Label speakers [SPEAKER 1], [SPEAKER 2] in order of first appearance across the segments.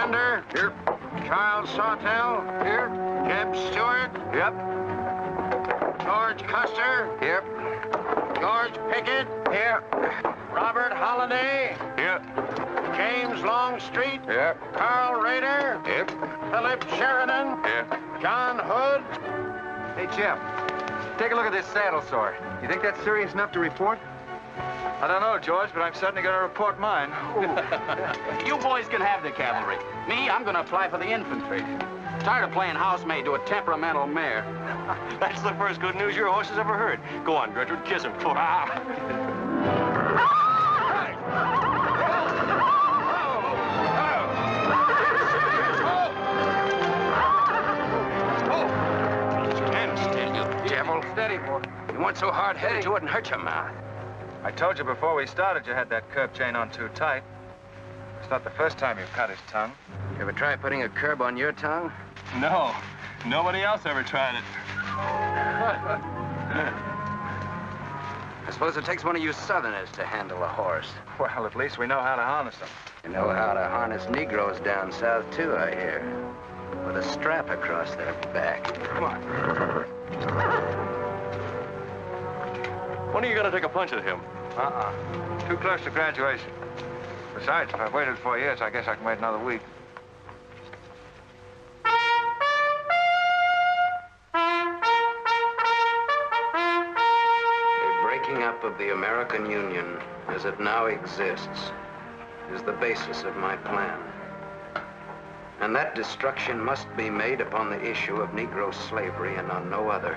[SPEAKER 1] Bender.
[SPEAKER 2] Here.
[SPEAKER 1] Charles Sawtell.
[SPEAKER 2] Here.
[SPEAKER 1] Jeb Stewart.
[SPEAKER 2] Yep.
[SPEAKER 1] George Custer.
[SPEAKER 2] Here.
[SPEAKER 1] George Pickett.
[SPEAKER 2] Here.
[SPEAKER 1] Robert Holliday.
[SPEAKER 2] Here.
[SPEAKER 1] James Longstreet.
[SPEAKER 2] Here.
[SPEAKER 1] Carl Rader.
[SPEAKER 2] Here.
[SPEAKER 1] Philip Sheridan.
[SPEAKER 2] Here.
[SPEAKER 1] John Hood.
[SPEAKER 2] Hey, Jeff. Take a look at this saddle sore. You think that's serious enough to report?
[SPEAKER 3] I don't know, George, but I'm certainly going to report mine.
[SPEAKER 4] You boys can have the cavalry. Me, I'm going to apply for the infantry. Tired of playing housemaid to a temperamental mare.
[SPEAKER 3] That's the first good news your horse has ever heard. Go on, Gertrude, kiss him.
[SPEAKER 1] Stand still, you devil. Steady, boy. You weren't so hard-headed you wouldn't hurt your mouth.
[SPEAKER 3] I told you before we started you had that curb chain on too tight. It's not the first time you've cut his tongue.
[SPEAKER 1] You ever try putting a curb on your tongue?
[SPEAKER 3] No. Nobody else ever tried it.
[SPEAKER 1] I suppose it takes one of you Southerners to handle a horse.
[SPEAKER 3] Well, at least we know how to harness them.
[SPEAKER 1] You know how to harness Negroes down south, too, I hear. With a strap across their back.
[SPEAKER 3] Come on. When are you going to take a punch at him? Too close to graduation. Besides, if I've waited 4 years, I guess I can wait another week.
[SPEAKER 1] The breaking up of the American Union, as it now exists, is the basis of my plan. And that destruction must be made upon the issue of Negro slavery and on no other.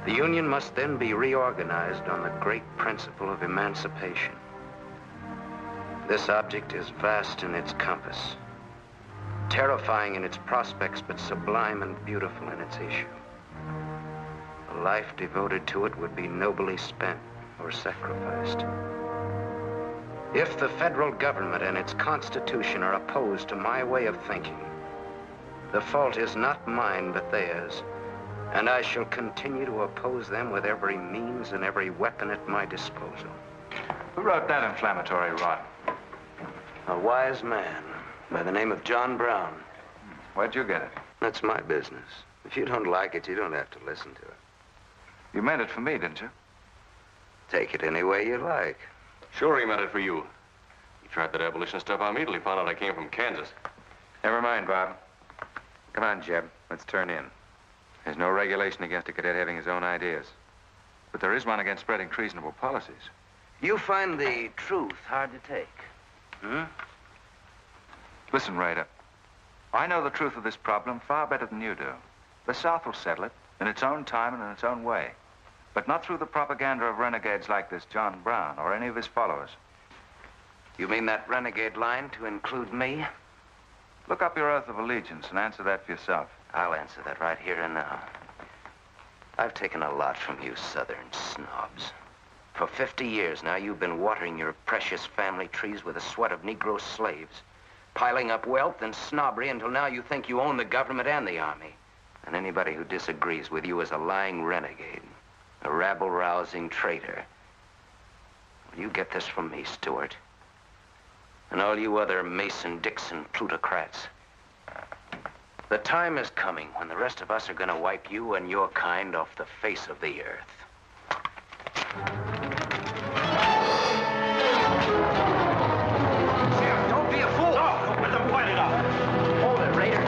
[SPEAKER 1] The Union must then be reorganized on the great principle of emancipation. This object is vast in its compass, terrifying in its prospects, but sublime and beautiful in its issue. A life devoted to it would be nobly spent or sacrificed. If the federal government and its constitution are opposed to my way of thinking, the fault is not mine, but theirs. And I shall continue to oppose them with every means and every weapon at my disposal.
[SPEAKER 3] Who wrote that inflammatory rot?
[SPEAKER 1] A wise man by the name of John Brown.
[SPEAKER 3] Where'd you get it?
[SPEAKER 1] That's my business. If you don't like it, you don't have to listen to it.
[SPEAKER 3] You meant it for me, didn't you?
[SPEAKER 1] Take it any way you like.
[SPEAKER 5] Sure he meant it for you. He tried that abolition stuff on me till he found out I came from Kansas.
[SPEAKER 3] Never mind, Bob. Come on, Jeb. Let's turn in. There's no regulation against a cadet having his own ideas. But there is one against spreading treasonable policies.
[SPEAKER 1] You find the truth hard to take,
[SPEAKER 3] Listen, Rader. I know the truth of this problem far better than you do. The South will settle it in its own time and in its own way. But not through the propaganda of renegades like this John Brown or any of his followers.
[SPEAKER 1] You mean that renegade line to include me?
[SPEAKER 3] Look up your oath of allegiance and answer that for yourself.
[SPEAKER 1] I'll answer that right here and now. I've taken a lot from you Southern snobs. For 50 years now, you've been watering your precious family trees with the sweat of Negro slaves, piling up wealth and snobbery until now you think you own the government and the army. And anybody who disagrees with you is a lying renegade, a rabble-rousing traitor. Well, you get this from me, Stewart. And all you other Mason-Dixon plutocrats. The time is coming when the rest of us are going to wipe you and your kind off the face of the earth.
[SPEAKER 4] Sheriff, don't be a fool. No, let them fight it out. Hold it, Raider.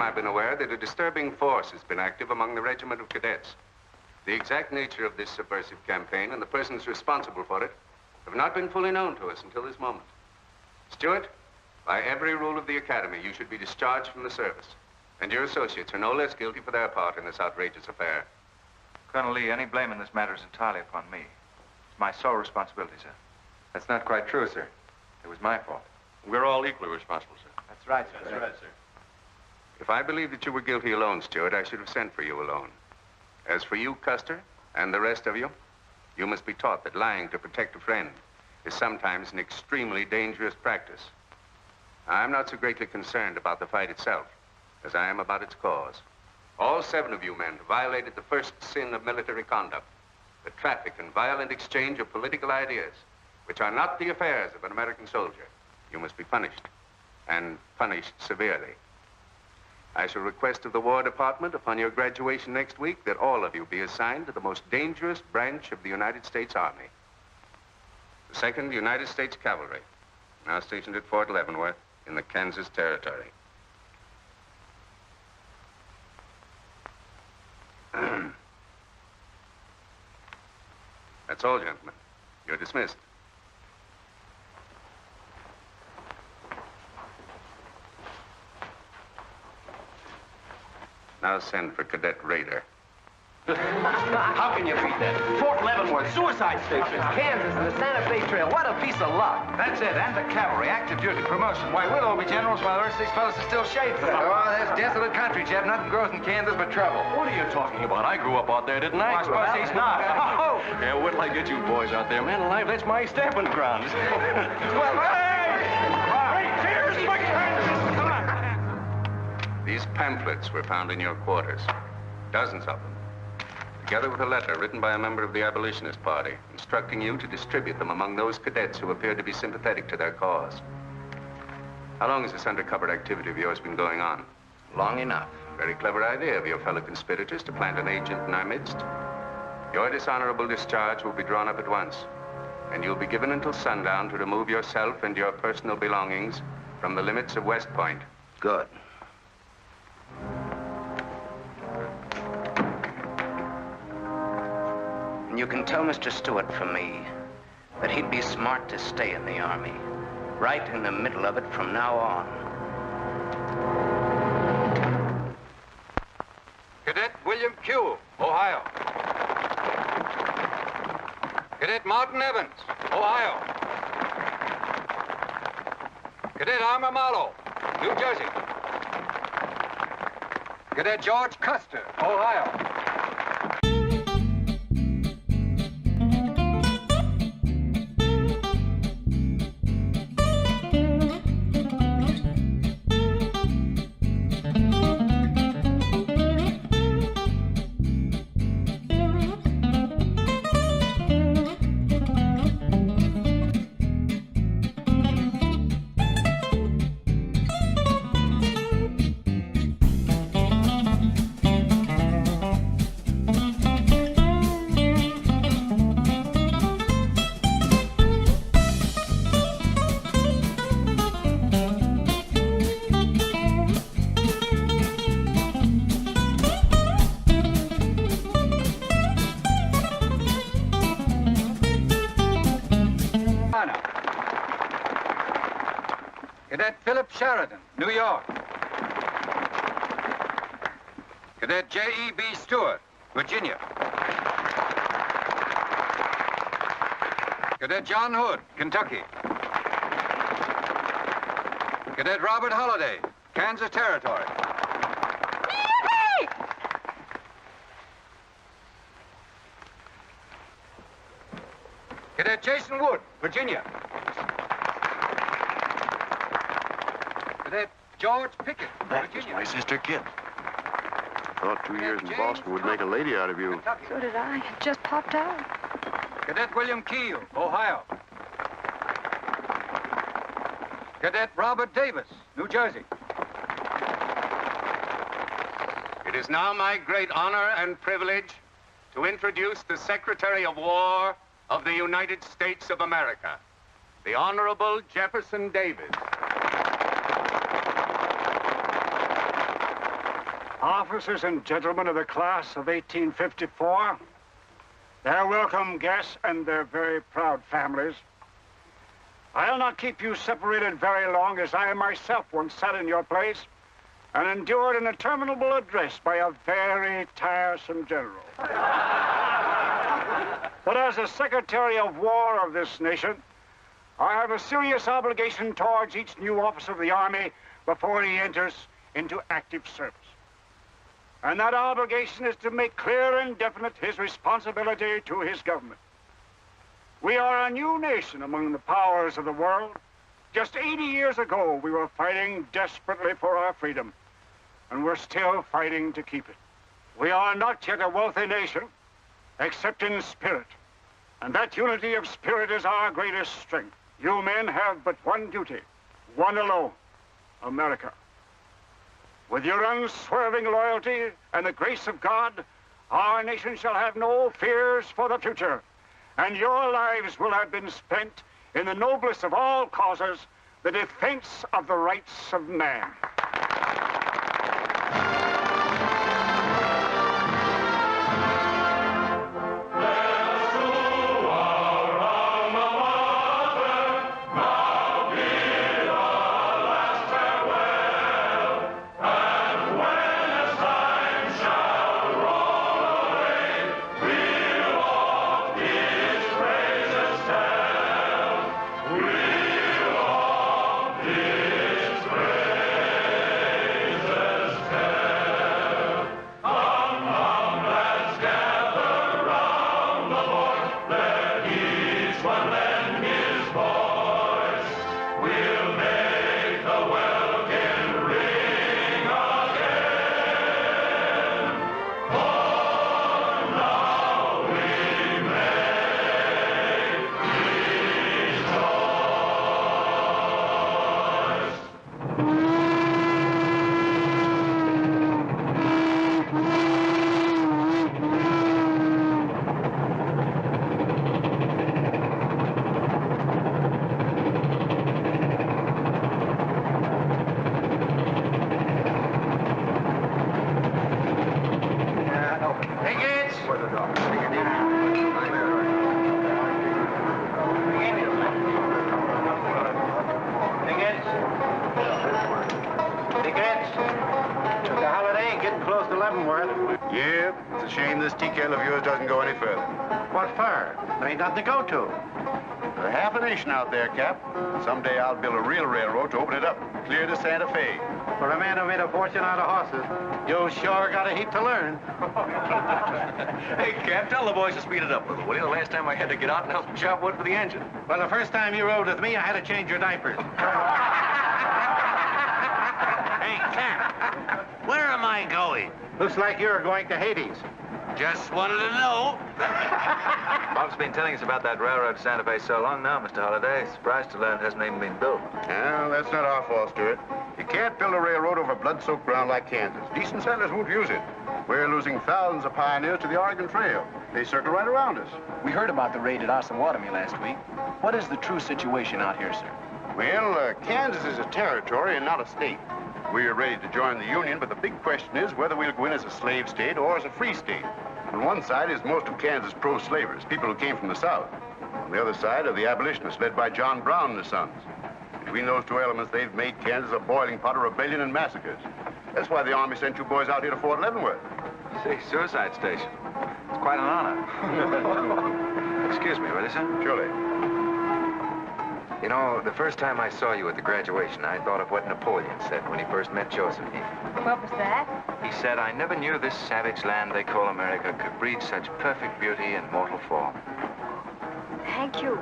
[SPEAKER 6] I've been aware that a disturbing force has been active among the regiment of cadets. The exact nature of this subversive campaign and the persons responsible for it have not been fully known to us until this moment. Stewart, by every rule of the Academy, you should be discharged from the service. And your associates are no less guilty for their part in this outrageous affair.
[SPEAKER 3] Colonel Lee, any blame in this matter is entirely upon me. It's my sole responsibility, sir.
[SPEAKER 2] That's not quite true, sir. It was my fault.
[SPEAKER 5] We're all equally responsible, sir.
[SPEAKER 2] That's right, sir.
[SPEAKER 5] That's right, sir.
[SPEAKER 6] If I believed that you were guilty alone, Stewart, I should have sent for you alone. As for you, Custer, and the rest of you, you must be taught that lying to protect a friend is sometimes an extremely dangerous practice. I'm not so greatly concerned about the fight itself as I am about its cause. All 7 of you men violated the first sin of military conduct, the traffic and violent exchange of political ideas, which are not the affairs of an American soldier. You must be punished, and punished severely. I shall request of the War Department upon your graduation next week that all of you be assigned to the most dangerous branch of the United States Army. The 2nd United States Cavalry, now stationed at Fort Leavenworth in the Kansas Territory. That's all, gentlemen. You're dismissed. Now send for Cadet Raider.
[SPEAKER 4] How can you beat that? Fort Leavenworth, suicide station.
[SPEAKER 2] Kansas and the Santa Fe Trail. What a piece of luck. That's it. And the cavalry, active duty, promotion. Why, we'll all be generals while the rest of these fellas are still shades. Oh, that's desolate country, Jeff. Nothing grows in Kansas but trouble.
[SPEAKER 5] What are you talking about? I grew up out there, didn't I?
[SPEAKER 2] I suppose he's not.
[SPEAKER 5] Oh, yeah, wait till I get you boys out there. Man alive, that's my stamping grounds.
[SPEAKER 2] Well, hey!
[SPEAKER 5] Here's my Kansas! Come on!
[SPEAKER 6] These pamphlets were found in your quarters. Dozens of them. Together with a letter written by a member of the Abolitionist Party, instructing you to distribute them among those cadets who appeared to be sympathetic to their cause. How long has this undercover activity of yours been going on?
[SPEAKER 1] Long enough.
[SPEAKER 6] Very clever idea of your fellow conspirators to plant an agent in our midst. Your dishonorable discharge will be drawn up at once, and you'll be given until sundown to remove yourself and your personal belongings from the limits of West Point.
[SPEAKER 1] Good. And you can tell Mr. Stewart from me that he'd be smart to stay in the Army, right in the middle of it from now on.
[SPEAKER 6] Cadet William Q., Ohio. Cadet Martin Evans, Ohio. Cadet Armour Marlowe, New Jersey. Cadet George Custer, Ohio. Cadet Philip Sheridan, New York. Cadet J.E.B. Stewart, Virginia. Cadet John Hood, Kentucky. Cadet Robert Holliday, Kansas Territory. Cadet Jason Wood, Virginia. Cadet George Pickett, Virginia.
[SPEAKER 7] My sister Kit. Thought 2 years in Boston would make a lady out of you.
[SPEAKER 6] Kentucky.
[SPEAKER 8] So did I. It just popped out.
[SPEAKER 6] Cadet William Keel, Ohio. Cadet Robert Davis, New Jersey. It is now my great honor and privilege to introduce the Secretary of War of the United States of America, the Honorable Jefferson Davis.
[SPEAKER 9] Officers and gentlemen of the class of 1854, their welcome guests and their very proud families, I'll not keep you separated very long, as I myself once sat in your place and endured an interminable address by a very tiresome general. But as the Secretary of War of this nation, I have a serious obligation towards each new officer of the Army before he enters into active service. And that obligation is to make clear and definite his responsibility to his government. We are a new nation among the powers of the world. Just 80 years ago, we were fighting desperately for our freedom, and we're still fighting to keep it. We are not yet a wealthy nation, except in spirit, and that unity of spirit is our greatest strength. You men have but one duty, one alone, America. With your unswerving loyalty and the grace of God, our nation shall have no fears for the future, and your lives will have been spent in the noblest of all causes, the defense of the rights of man.
[SPEAKER 7] Yeah, it's a shame this tea kettle of yours doesn't go any further.
[SPEAKER 10] What for? There ain't nothing to go to.
[SPEAKER 7] There's half a nation out there, Cap. Someday I'll build a real railroad to open it up, clear to Santa Fe.
[SPEAKER 10] For a man who made a fortune out of horses, you sure got a heap to learn.
[SPEAKER 5] Hey, Cap, tell the boys to speed it up a little, will you? The last time I had to get out and help them chop wood for the engine.
[SPEAKER 10] Well, the first time you rode with me, I had to change your diapers.
[SPEAKER 11] Hey, Cap, where am I going?
[SPEAKER 10] Looks like you're going to Hades.
[SPEAKER 11] Just wanted to know.
[SPEAKER 3] Bob's been telling us about that railroad to Santa Fe so long now, Mr. Holliday. Surprised to learn it hasn't even been built.
[SPEAKER 7] Well, that's not our fault, Stuart. You can't build a railroad over blood-soaked ground like Kansas. Decent settlers won't use it. We're losing thousands of pioneers to the Oregon Trail. They circle right around us.
[SPEAKER 2] We heard about the raid at Osawatomie last week. What is the true situation out here, sir?
[SPEAKER 7] Well, Kansas is a territory and not a state. We're ready to join the Union, but the big question is whether we'll go in as a slave state or as a free state. On one side is most of Kansas pro-slavers, people who came from the South. On the other side are the abolitionists led by John Brown and his sons. Between those two elements, they've made Kansas a boiling pot of rebellion and massacres. That's why the Army sent you boys out here to Fort Leavenworth.
[SPEAKER 3] See, suicide station. It's quite an honor. Excuse me, will you, sir?
[SPEAKER 7] Surely.
[SPEAKER 1] You know, the first time I saw you at the graduation, I thought of what Napoleon said when he first met Josephine.
[SPEAKER 8] What was that?
[SPEAKER 3] He said, I never knew this savage land they call America could breed such perfect beauty in mortal form.
[SPEAKER 8] Thank you.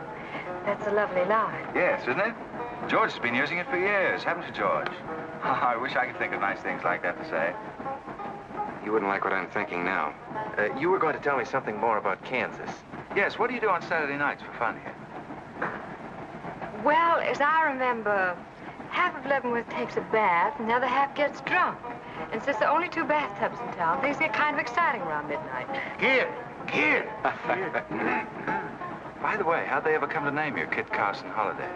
[SPEAKER 8] That's a lovely line.
[SPEAKER 3] Yes, isn't it? George has been using it for years, haven't you, George? I wish I could think of nice things like that to say.
[SPEAKER 1] You wouldn't like what I'm thinking now. You were going to tell me something more about Kansas.
[SPEAKER 3] Yes, what do you do on Saturday nights for fun here?
[SPEAKER 8] Well, as I remember, half of Leavenworth takes a bath and the other half gets drunk. And since there are only 2 bathtubs in town, things get kind of exciting around midnight.
[SPEAKER 10] Kid!
[SPEAKER 3] By the way, how'd they ever come to name you Kit Carson Holliday?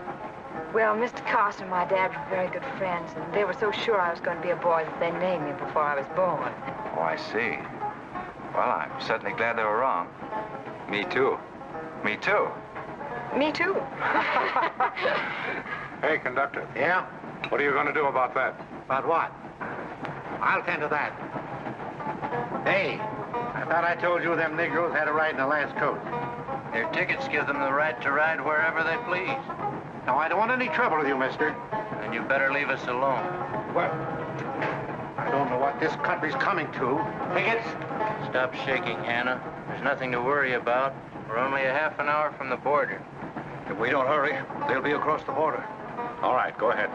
[SPEAKER 8] Well, Mr. Carson and my dad were very good friends, and they were so sure I was going to be a boy that they named me before I was born.
[SPEAKER 3] Oh, I see. Well, I'm certainly glad they were wrong.
[SPEAKER 1] Me too.
[SPEAKER 3] Me too.
[SPEAKER 8] Me too.
[SPEAKER 6] Hey, conductor.
[SPEAKER 10] Yeah?
[SPEAKER 6] What are you going to do about that?
[SPEAKER 10] About what? I'll tend to that. Hey, I thought I told you them Negroes had a right in the last coast.
[SPEAKER 11] Their tickets give them the right to ride wherever they please.
[SPEAKER 10] Now, I don't want any trouble with you, mister.
[SPEAKER 11] Then you better leave us alone.
[SPEAKER 10] What? I don't know what this country's coming to. Higgins?
[SPEAKER 11] Stop shaking, Hannah. There's nothing to worry about. We're only a half an hour from the border.
[SPEAKER 10] If we don't hurry, they'll be across the border. All right, go ahead.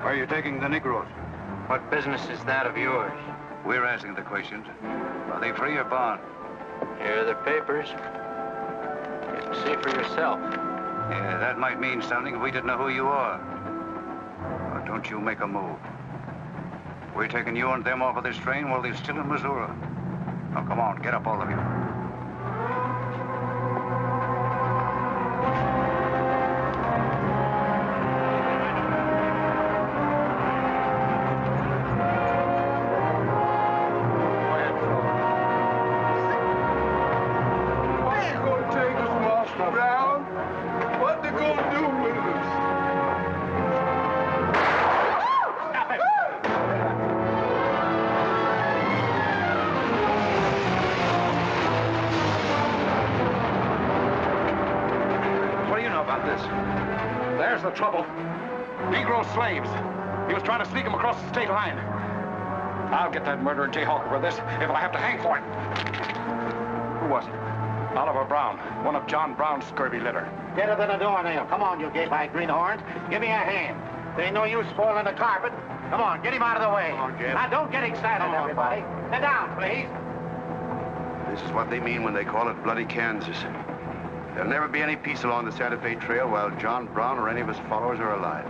[SPEAKER 7] Where are you taking the Negroes?
[SPEAKER 11] What business is that of yours?
[SPEAKER 5] We're asking the questions. Are they free or bond?
[SPEAKER 11] Here are the papers. You can see for yourself.
[SPEAKER 5] Yeah, that might mean something if we didn't know who you are. But don't you make a move. We're taking you and them off of this train while they're still in Missouri. Now, come on, get up, all of you.
[SPEAKER 9] There's the trouble. Negro slaves. He was trying to sneak them across the state line. I'll get that murdering Jayhawk over this if I have to hang for it. Who was it? Oliver Brown, one of John Brown's scurvy litter.
[SPEAKER 10] Better than a doornail. Come on, you gay-eyed greenhorns. Give me a hand. There ain't no use spoiling the carpet. Come on, get him out of the way.
[SPEAKER 7] Come on, Jim.
[SPEAKER 10] Now, don't get excited, everybody. Sit down, please.
[SPEAKER 7] This is what they mean when they call it bloody Kansas. There'll never be any peace along the Santa Fe Trail while John Brown or any of his followers are alive.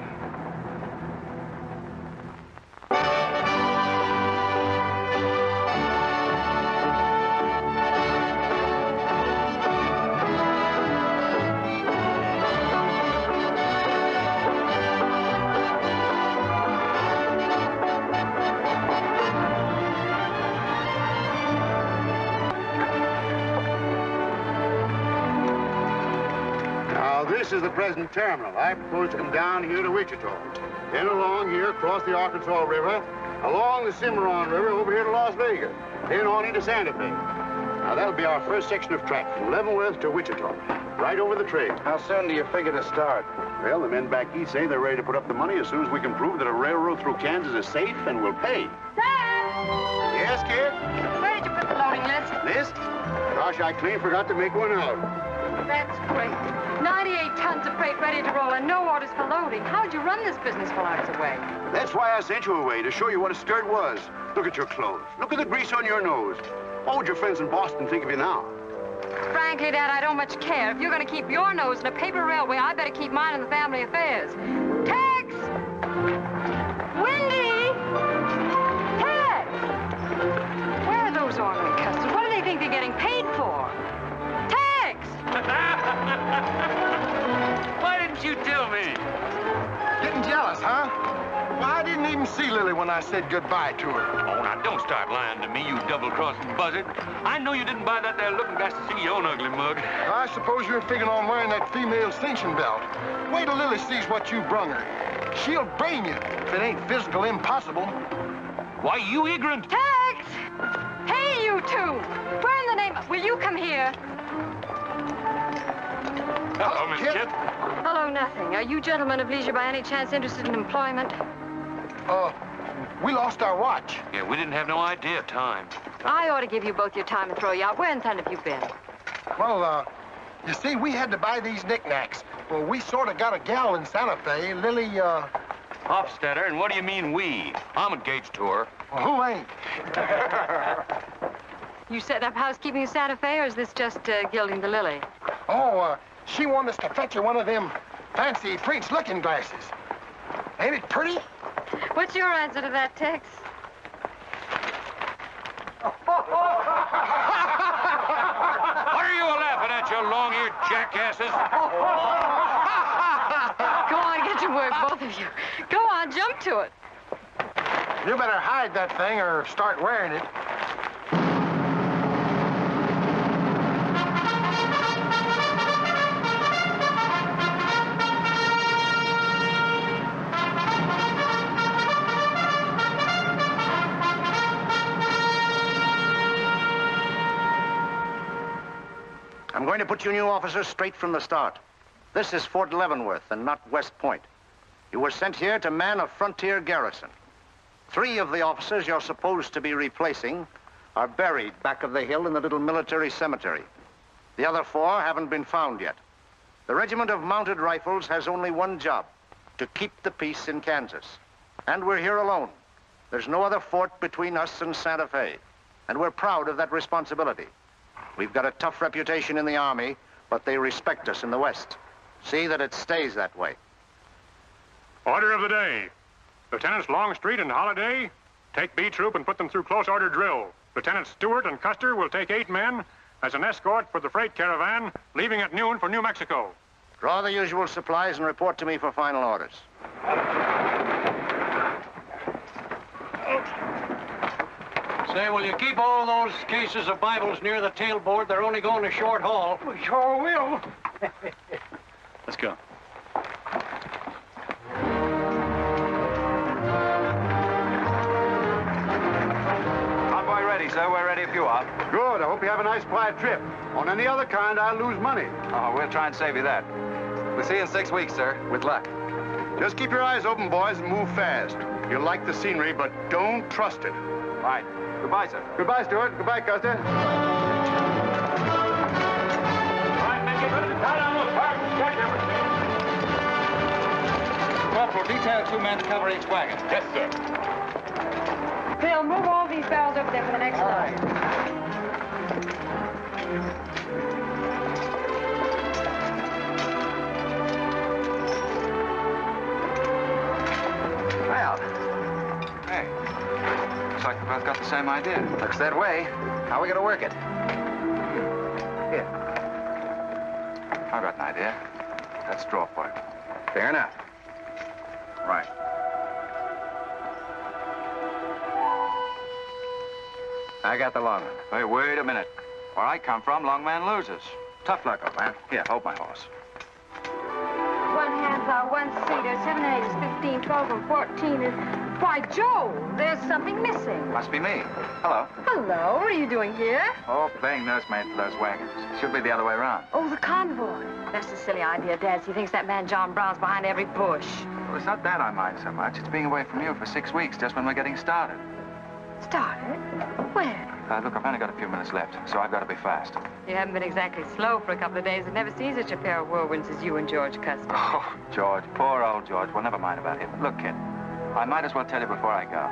[SPEAKER 7] This is the present terminal. I propose to come down here to Wichita, then along here across the Arkansas River, along the Cimarron River over here to Las Vegas, then on into Santa Fe. Now, that'll be our first section of track from Leavenworth to Wichita, right over the trail.
[SPEAKER 10] How soon do you figure to start?
[SPEAKER 7] Well, the men back east say they're ready to put up the money as soon as we can prove that a railroad through Kansas is safe and will pay.
[SPEAKER 8] Dad!
[SPEAKER 7] Yes, kid?
[SPEAKER 8] Where did you put the loading list?
[SPEAKER 7] List? Gosh, I clean forgot to make one out.
[SPEAKER 8] That's great. 98 tons of freight ready to roll and no orders for loading. How'd you run this business while I was away?
[SPEAKER 7] That's why I sent you away, to show you what a skirt was. Look at your clothes. Look at the grease on your nose. What would your friends in Boston think of you now?
[SPEAKER 8] Frankly, Dad, I don't much care. If you're going to keep your nose in a paper railway, I better keep mine in the family affairs. Tex! Wendy! Tex! Where are those ornery customers? What do they think they're getting paid for? Tex!
[SPEAKER 11] Why didn't you tell me?
[SPEAKER 12] Getting jealous, huh? Well, I didn't even see Lily when I said goodbye to her.
[SPEAKER 5] Oh, now, don't start lying to me, you double-crossing buzzard. I know you didn't buy that there looking glass to see your own ugly mug.
[SPEAKER 12] I suppose you're figuring on wearing that female cinching belt. Wait till Lily sees what you brung her. She'll brain you if it ain't physical impossible.
[SPEAKER 5] Why, you ignorant.
[SPEAKER 8] Tex! Hey, you two! Where in the name of... Will you come here?
[SPEAKER 5] Hello, Miss Kip.
[SPEAKER 8] Hello, nothing. Are you gentlemen of leisure by any chance interested in employment?
[SPEAKER 12] We lost our watch.
[SPEAKER 5] Yeah, we didn't have no idea of time.
[SPEAKER 8] I ought to give you both your time and throw you out. Where in town have you been?
[SPEAKER 12] Well, you see, we had to buy these knickknacks. Well, we sort of got a gal in Santa Fe, Lily,
[SPEAKER 5] Hofstetter, and what do you mean we? I'm engaged to her.
[SPEAKER 12] Well, who ain't?
[SPEAKER 8] You set up housekeeping in Santa Fe, or is this just gilding the lily?
[SPEAKER 12] Oh, she wanted us to fetch her one of them fancy French looking glasses. Ain't it pretty?
[SPEAKER 8] What's your answer to that, Tex?
[SPEAKER 5] What are you laughing at, you long-eared jackasses?
[SPEAKER 8] Go on, get to work, both of you. Go on, jump to it.
[SPEAKER 12] You better hide that thing or start wearing it.
[SPEAKER 10] I'm going to put you new officers straight from the start. This is Fort Leavenworth and not West Point. You were sent here to man a frontier garrison. 3 of the officers you're supposed to be replacing are buried back of the hill in the little military cemetery. The other 4 haven't been found yet. The Regiment of Mounted Rifles has only one job, to keep the peace in Kansas. And we're here alone. There's no other fort between us and Santa Fe. And we're proud of that responsibility. We've got a tough reputation in the Army, but they respect us in the West. See that it stays that way.
[SPEAKER 13] Order of the day. Lieutenants Longstreet and Holliday, take B Troop and put them through close order drill. Lieutenants Stewart and Custer will take 8 men as an escort for the freight caravan, leaving at noon for New Mexico.
[SPEAKER 10] Draw the usual supplies and report to me for final orders.
[SPEAKER 14] Say, will you keep all those cases of Bibles near the tailboard? They're only going to short haul.
[SPEAKER 9] We sure will.
[SPEAKER 14] Let's go.
[SPEAKER 3] Convoy ready, sir. We're ready if you are.
[SPEAKER 7] Good. I hope you have a nice, quiet trip. On any other kind, I'll lose money.
[SPEAKER 3] Oh, we'll try and save you that.
[SPEAKER 2] We'll see you in 6 weeks, sir. With luck.
[SPEAKER 7] Just keep your eyes open, boys, and move fast. You'll like the scenery, but don't trust it.
[SPEAKER 3] Right. Goodbye, sir.
[SPEAKER 7] Goodbye, Stuart. Goodbye, Custer.
[SPEAKER 9] All right, men, get ready to tie down those parts and catch everything.
[SPEAKER 2] Corporal, detail 2 men to cover each wagon. Yes, sir.
[SPEAKER 8] Phil, move all these barrels over there for the next load.
[SPEAKER 3] Well, hey, looks like we both got the same idea.
[SPEAKER 2] Looks that way. How are we going to work it?
[SPEAKER 3] Here. I've got an idea. Let's draw for it.
[SPEAKER 2] Fair enough.
[SPEAKER 3] Right.
[SPEAKER 2] I got the long one.
[SPEAKER 3] Hey, wait a minute. Where I come from, long man loses. Tough luck, old man. Here, hold my horse.
[SPEAKER 8] 1 half hour, 1 seater, 7 and 8 is 15, 12 and 14 is... Why, Joe, there's something missing.
[SPEAKER 3] Must be me. Hello.
[SPEAKER 8] Hello, what are you doing here?
[SPEAKER 3] Oh, playing nursemaid for those wagons. Should be the other way around.
[SPEAKER 8] Oh, the convoy. That's a silly idea, Dad. He thinks that man John Brown's behind every bush.
[SPEAKER 3] Well, it's not that I mind so much. It's being away from you for 6 weeks, just when we're getting started.
[SPEAKER 8] Started? Where?
[SPEAKER 3] Look, I've only got a few minutes left, so I've got to be fast.
[SPEAKER 8] You haven't been exactly slow for a couple of days. I've never seen such a pair of whirlwinds as you and George Custer.
[SPEAKER 3] Oh, George, poor old George. Well, never mind about him. Look, kid, I might as well tell you before I go.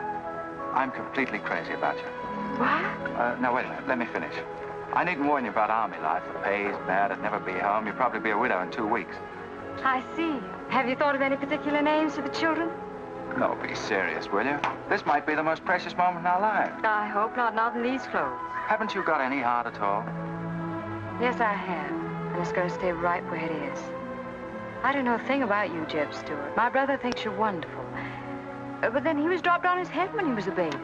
[SPEAKER 3] I'm completely crazy about you.
[SPEAKER 8] What?
[SPEAKER 3] Now, wait a minute. Let me finish. I needn't warn you about Army life. The pay's bad. I'd never be home. You'd probably be a widow in 2 weeks.
[SPEAKER 8] I see. Have you thought of any particular names for the children?
[SPEAKER 3] No, be serious, will you? This might be the most precious moment in our lives.
[SPEAKER 8] I hope not, not in these clothes.
[SPEAKER 3] Haven't you got any heart at all?
[SPEAKER 8] Yes, I have. And it's going to stay right where it is. I don't know a thing about you, Jeb Stewart. My brother thinks you're wonderful. But then he was dropped on his head when he was a baby.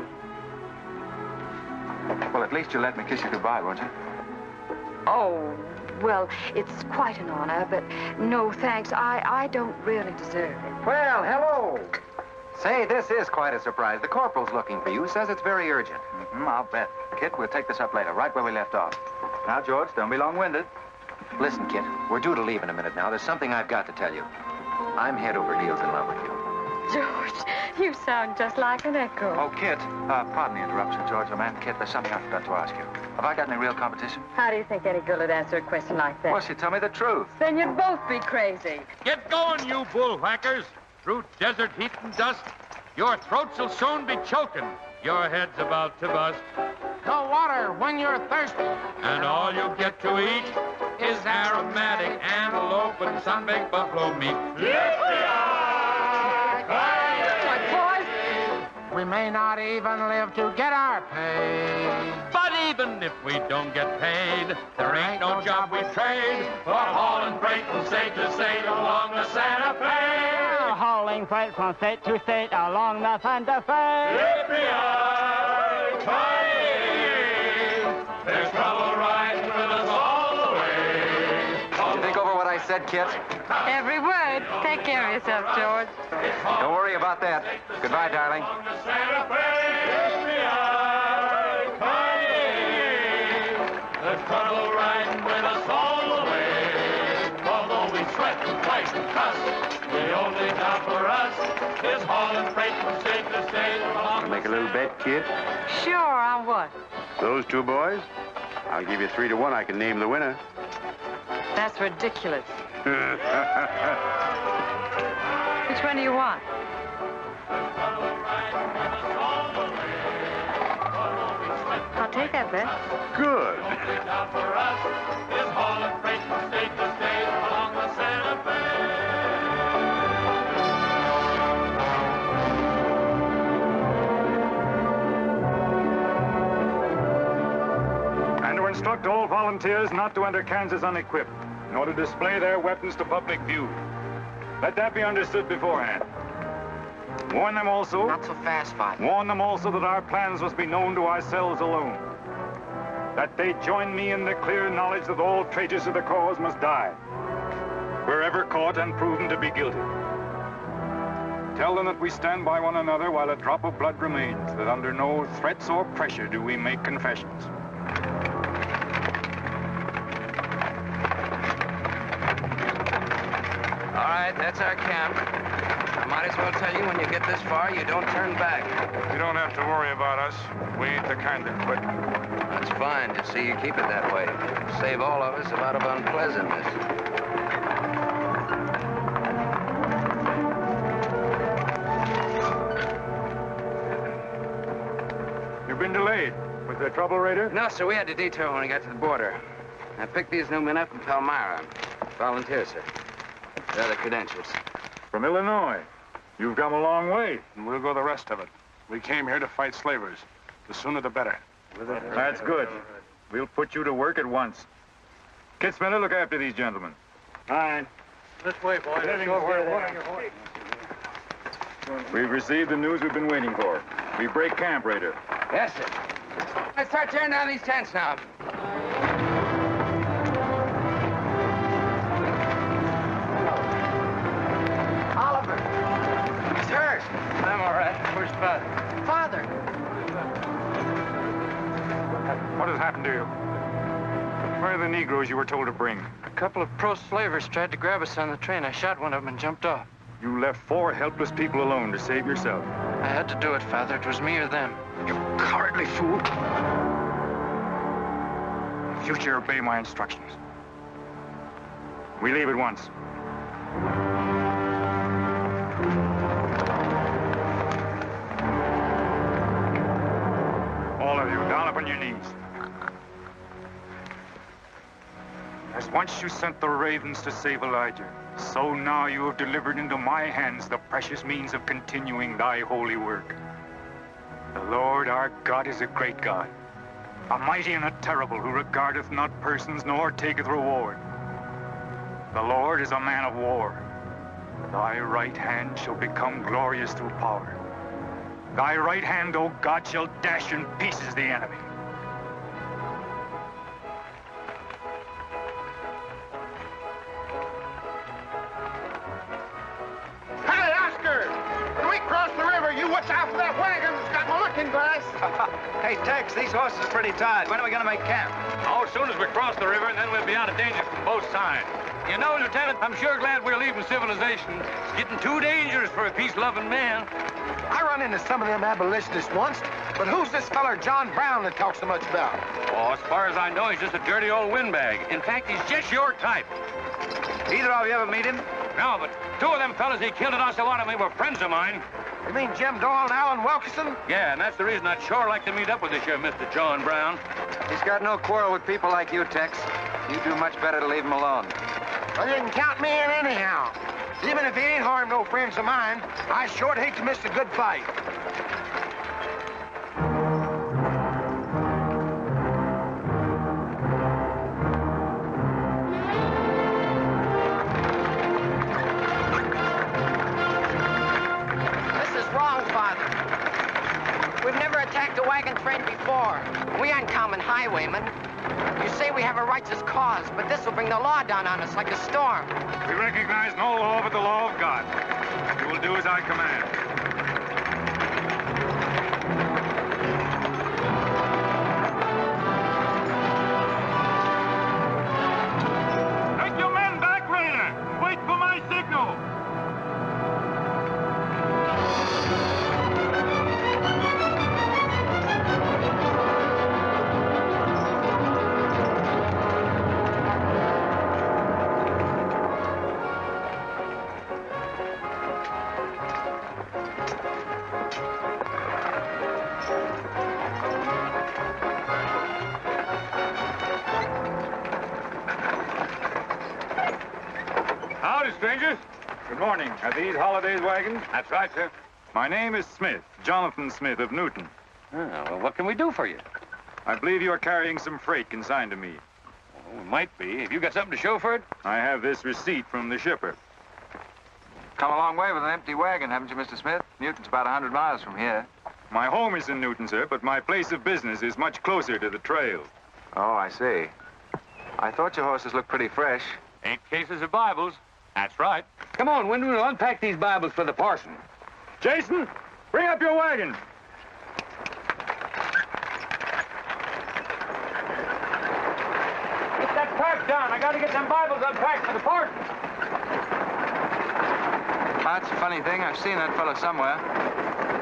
[SPEAKER 3] Well, at least you'll let me kiss you goodbye, won't you?
[SPEAKER 8] Oh, well, it's quite an honor, but no thanks. I don't really deserve it.
[SPEAKER 2] Well, hello. Say, this is quite a surprise. The corporal's looking for you. Says it's very urgent.
[SPEAKER 3] I'll bet. Kit, we'll take this up later, right where we left off. Now, George, don't be long-winded.
[SPEAKER 2] Listen, Kit, we're due to leave in a minute now. There's something I've got to tell you. I'm head over heels in love with you.
[SPEAKER 8] George, you sound just like an echo.
[SPEAKER 3] Oh, Kit, pardon the interruption, George, oh, man. Kit, there's something I forgot to ask you. Have I got any real competition?
[SPEAKER 8] How do you think any girl would answer a question like that?
[SPEAKER 3] Well, she'd tell me the truth.
[SPEAKER 8] Then you'd both be crazy.
[SPEAKER 15] Get going, you bullwhackers. Through desert heat and dust, your throats will soon be choking. Your head's about to bust.
[SPEAKER 16] The water when you're thirsty.
[SPEAKER 15] And all you get to eat is aromatic antelope and sun-baked buffalo meat.
[SPEAKER 16] We may not even live to get our pay.
[SPEAKER 15] But even if we don't get paid, there ain't no job we trade for hauling freight from state to state along the Santa Fe.
[SPEAKER 17] Hauling freight from state to state along the Santa Fe.
[SPEAKER 15] There's trouble riding with us all the way.
[SPEAKER 2] Did you think over what I said, Kit?
[SPEAKER 8] Every word. Take care of yourself, George.
[SPEAKER 2] Don't worry about that. Goodbye, darling.
[SPEAKER 15] There's trouble riding with us all
[SPEAKER 7] Make a little bet, kid?
[SPEAKER 8] Sure, on what?
[SPEAKER 7] Those two boys? I'll give you 3 to 1. I can name the winner.
[SPEAKER 8] That's ridiculous. Which one do you want? I'll take that bet.
[SPEAKER 7] Good.
[SPEAKER 13] And to instruct all volunteers not to enter Kansas unequipped, nor to display their weapons to public view. Let that be understood beforehand. Warn them also...
[SPEAKER 1] Not so fast, Father.
[SPEAKER 13] Warn them also that our plans must be known to ourselves alone. That they join me in the clear knowledge that all traitors to the cause must die, wherever caught and proven to be guilty. Tell them that we stand by one another while a drop of blood remains, that under no threats or pressure do we make confessions.
[SPEAKER 1] All right, that's our camp. I might as well tell you, when you get this far, you don't turn back.
[SPEAKER 13] You don't have to worry about us. We ain't the kind that quit.
[SPEAKER 1] That's fine. Just see you keep it that way. Save all of us a lot of unpleasantness.
[SPEAKER 13] You've been delayed. Was there trouble, Raider?
[SPEAKER 1] No, sir. We had to detour when we got to the border. I picked these new men up in Palmyra. Volunteers, sir. There are the credentials.
[SPEAKER 13] From Illinois. You've come a long way. And we'll go the rest of it. We came here to fight slavers. The sooner the better. That's good. We'll put you to work at once. Kid Spinner, look after these gentlemen.
[SPEAKER 14] Fine. This way, boys.
[SPEAKER 13] We've received the news we've been waiting for. We break camp, Raider.
[SPEAKER 1] Yes, sir. Let's start tearing down these tents now.
[SPEAKER 16] Oliver.
[SPEAKER 1] He's hurt.
[SPEAKER 14] I'm all right. Where's Father?
[SPEAKER 16] Father.
[SPEAKER 13] What has happened to you? Where are the Negroes you were told to bring?
[SPEAKER 14] A couple of pro-slavers tried to grab us on the train. I shot one of them and jumped off.
[SPEAKER 13] You left 4 helpless people alone to save yourself.
[SPEAKER 14] I had to do it, Father. It was me or them.
[SPEAKER 13] You cowardly fool. In future, obey my instructions. We leave at once. All of you, down upon your knees. As once you sent the ravens to save Elijah, so now you have delivered into my hands the precious means of continuing thy holy work. The Lord our God is a great God, a mighty and a terrible, who regardeth not persons nor taketh reward. The Lord is a man of war. Thy right hand shall become glorious through power. Thy right hand, O God, shall dash in pieces the enemy.
[SPEAKER 12] Hey, Oscar! When we cross the river, you watch out for that wagon that's got my looking glass.
[SPEAKER 2] Hey, Tex, these horses are pretty tired. When are we going to make camp?
[SPEAKER 15] Oh, as soon as we cross the river, and then we'll be out of danger from both sides. You know, Lieutenant, I'm sure glad we're leaving civilization. It's getting too dangerous for a peace-loving man.
[SPEAKER 12] I run into some of them abolitionists once, but who's this feller John Brown that talks so much about?
[SPEAKER 15] Oh, as far as I know, he's just a dirty old windbag. In fact, he's just your type.
[SPEAKER 2] Either of you ever meet him?
[SPEAKER 15] No, but 2 of them fellas he killed at Osawatomie were friends of mine.
[SPEAKER 12] You mean Jim Doyle and Alan Wilkerson?
[SPEAKER 15] Yeah, and that's the reason I'd sure like to meet up with this here Mr. John Brown.
[SPEAKER 2] He's got no quarrel with people like you, Tex. You do much better to leave him alone.
[SPEAKER 12] Well, you can count me in anyhow. Even if he ain't harmed no friends of mine, I sure hate to miss a good fight.
[SPEAKER 16] This is wrong, Father. We've never attacked a wagon train before. We aren't common highwaymen. You say we have a righteous cause, but this will bring the law down on us like a storm.
[SPEAKER 13] We recognize no law but the law of God. You will do as I command. Take your men back, Raider. Wait for my signal.
[SPEAKER 18] strangers. Good morning. Are these Holliday's wagons?
[SPEAKER 2] That's right, sir.
[SPEAKER 18] My name is Smith, Jonathan Smith of Newton.
[SPEAKER 2] Oh, well, what can we do for you?
[SPEAKER 18] I believe you are carrying some freight consigned to me.
[SPEAKER 2] Oh, it might be. Have you got something to show for it?
[SPEAKER 18] I have this receipt from the shipper.
[SPEAKER 3] Come a long way with an empty wagon, haven't you, Mr. Smith? Newton's about 100 miles from here.
[SPEAKER 18] My home is in Newton, sir, but my place of business is much closer to the trail.
[SPEAKER 3] Oh, I see. I thought your horses looked pretty fresh.
[SPEAKER 2] 8 cases of Bibles. That's right. Come on, Windward, we'll unpack these Bibles for the parson.
[SPEAKER 18] Jason, bring up your wagon.
[SPEAKER 2] Get that pack down. I got to get them Bibles unpacked for the parson.
[SPEAKER 3] That's a funny thing. I've seen that fellow somewhere.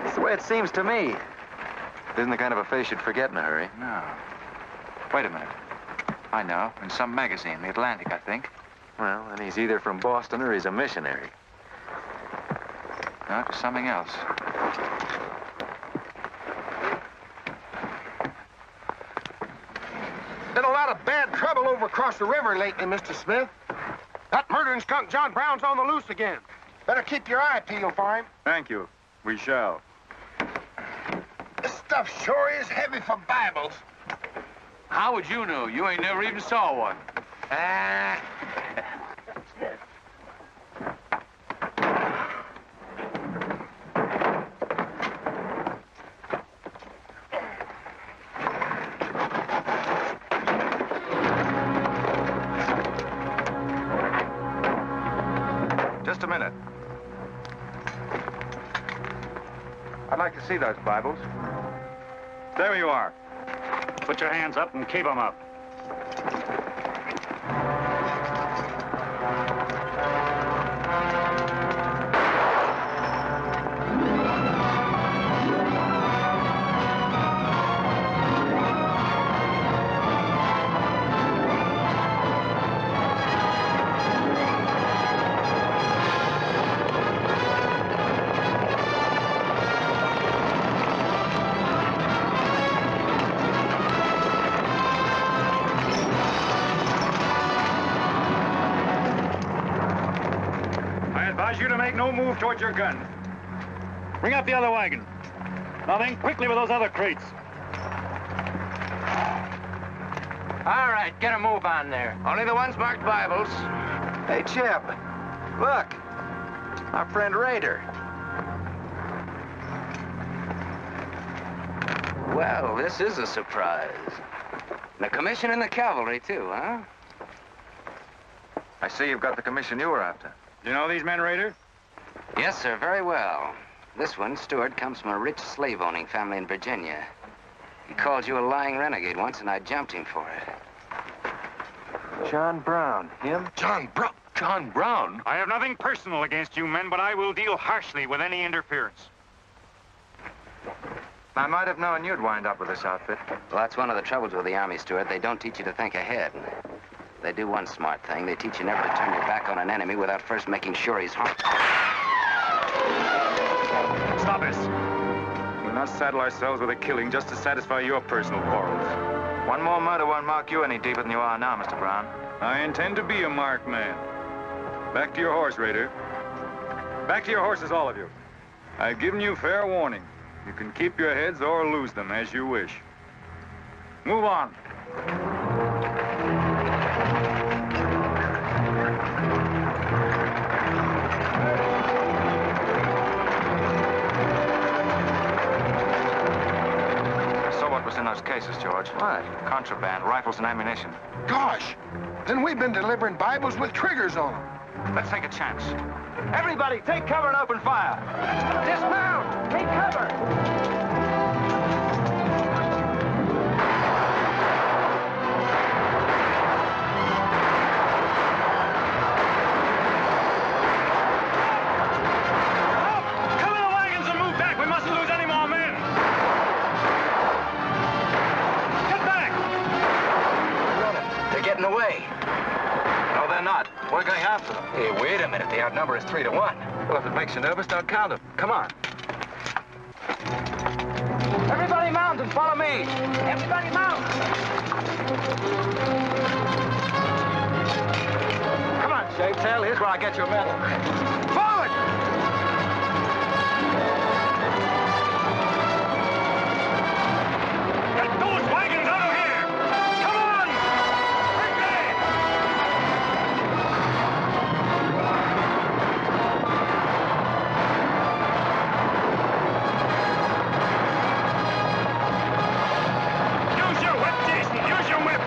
[SPEAKER 3] It's the way it seems to me. Isn't the kind of a face you'd forget in a hurry. No. Wait a minute. I know. In some magazine, The Atlantic, I think. Well, then he's either from Boston or he's a missionary. No, it's something else.
[SPEAKER 12] Been a lot of bad trouble over across the river lately, Mr. Smith. That murdering skunk John Brown's on the loose again. Better keep your eye peeled for him.
[SPEAKER 18] Thank you. We shall.
[SPEAKER 12] This stuff sure is heavy for Bibles.
[SPEAKER 4] How would you know? You ain't never even saw one.
[SPEAKER 3] Just a minute. I'd like to see those Bibles.
[SPEAKER 18] There you are. Put your hands up and keep them up. You to make no move towards your gun. Bring up the other wagon. Now then, quickly with those other crates.
[SPEAKER 16] All right, get a move on there.
[SPEAKER 1] Only the ones marked Bibles. Hey, Chip. Look. Our friend Raider. Well, this is a surprise. And a commission in the cavalry, too, huh?
[SPEAKER 3] I see you've got the commission you were after.
[SPEAKER 18] You know these men, Raider?
[SPEAKER 1] Yes, sir, very well. This one, Stewart, comes from a rich slave-owning family in Virginia. He called you a lying renegade once, and I jumped him for it.
[SPEAKER 3] John Brown. Him?
[SPEAKER 12] John Brown.
[SPEAKER 18] John Brown? I have nothing personal against you men, but I will deal harshly with any interference.
[SPEAKER 3] I might have known you'd wind up with this outfit.
[SPEAKER 1] Well, that's one of the troubles with the Army, Stewart. They don't teach you to think ahead. They do one smart thing. They teach you never to turn your back on an enemy without first making sure he's harmed.
[SPEAKER 18] Stop us. We'll not saddle ourselves with a killing just to satisfy your personal quarrels.
[SPEAKER 3] One more murder won't mark you any deeper than you are now, Mr. Brown.
[SPEAKER 18] I intend to be a marked man. Back to your horse, Raider. Back to your horses, all of you. I've given you fair warning. You can keep your heads or lose them as you wish. Move on.
[SPEAKER 3] In those cases, George. What? Contraband, rifles and ammunition.
[SPEAKER 12] Gosh, then we've been delivering Bibles with triggers on them.
[SPEAKER 3] Let's take a chance. Everybody, take cover and open fire.
[SPEAKER 16] Dismount! Take cover!
[SPEAKER 1] Away.
[SPEAKER 3] No, they're not. We're going after them.
[SPEAKER 1] Hey, wait a minute. The outnumber is 3 to 1.
[SPEAKER 3] Well, if it makes you nervous, don't count them. Come on.
[SPEAKER 16] Everybody mount and follow me. Everybody mount.
[SPEAKER 3] Come on, Shavetail. Here's where I get
[SPEAKER 14] get your medal.
[SPEAKER 12] Forward!
[SPEAKER 13] Get those wagons out of here! Come on! Use your whip, Jason! Use your whip!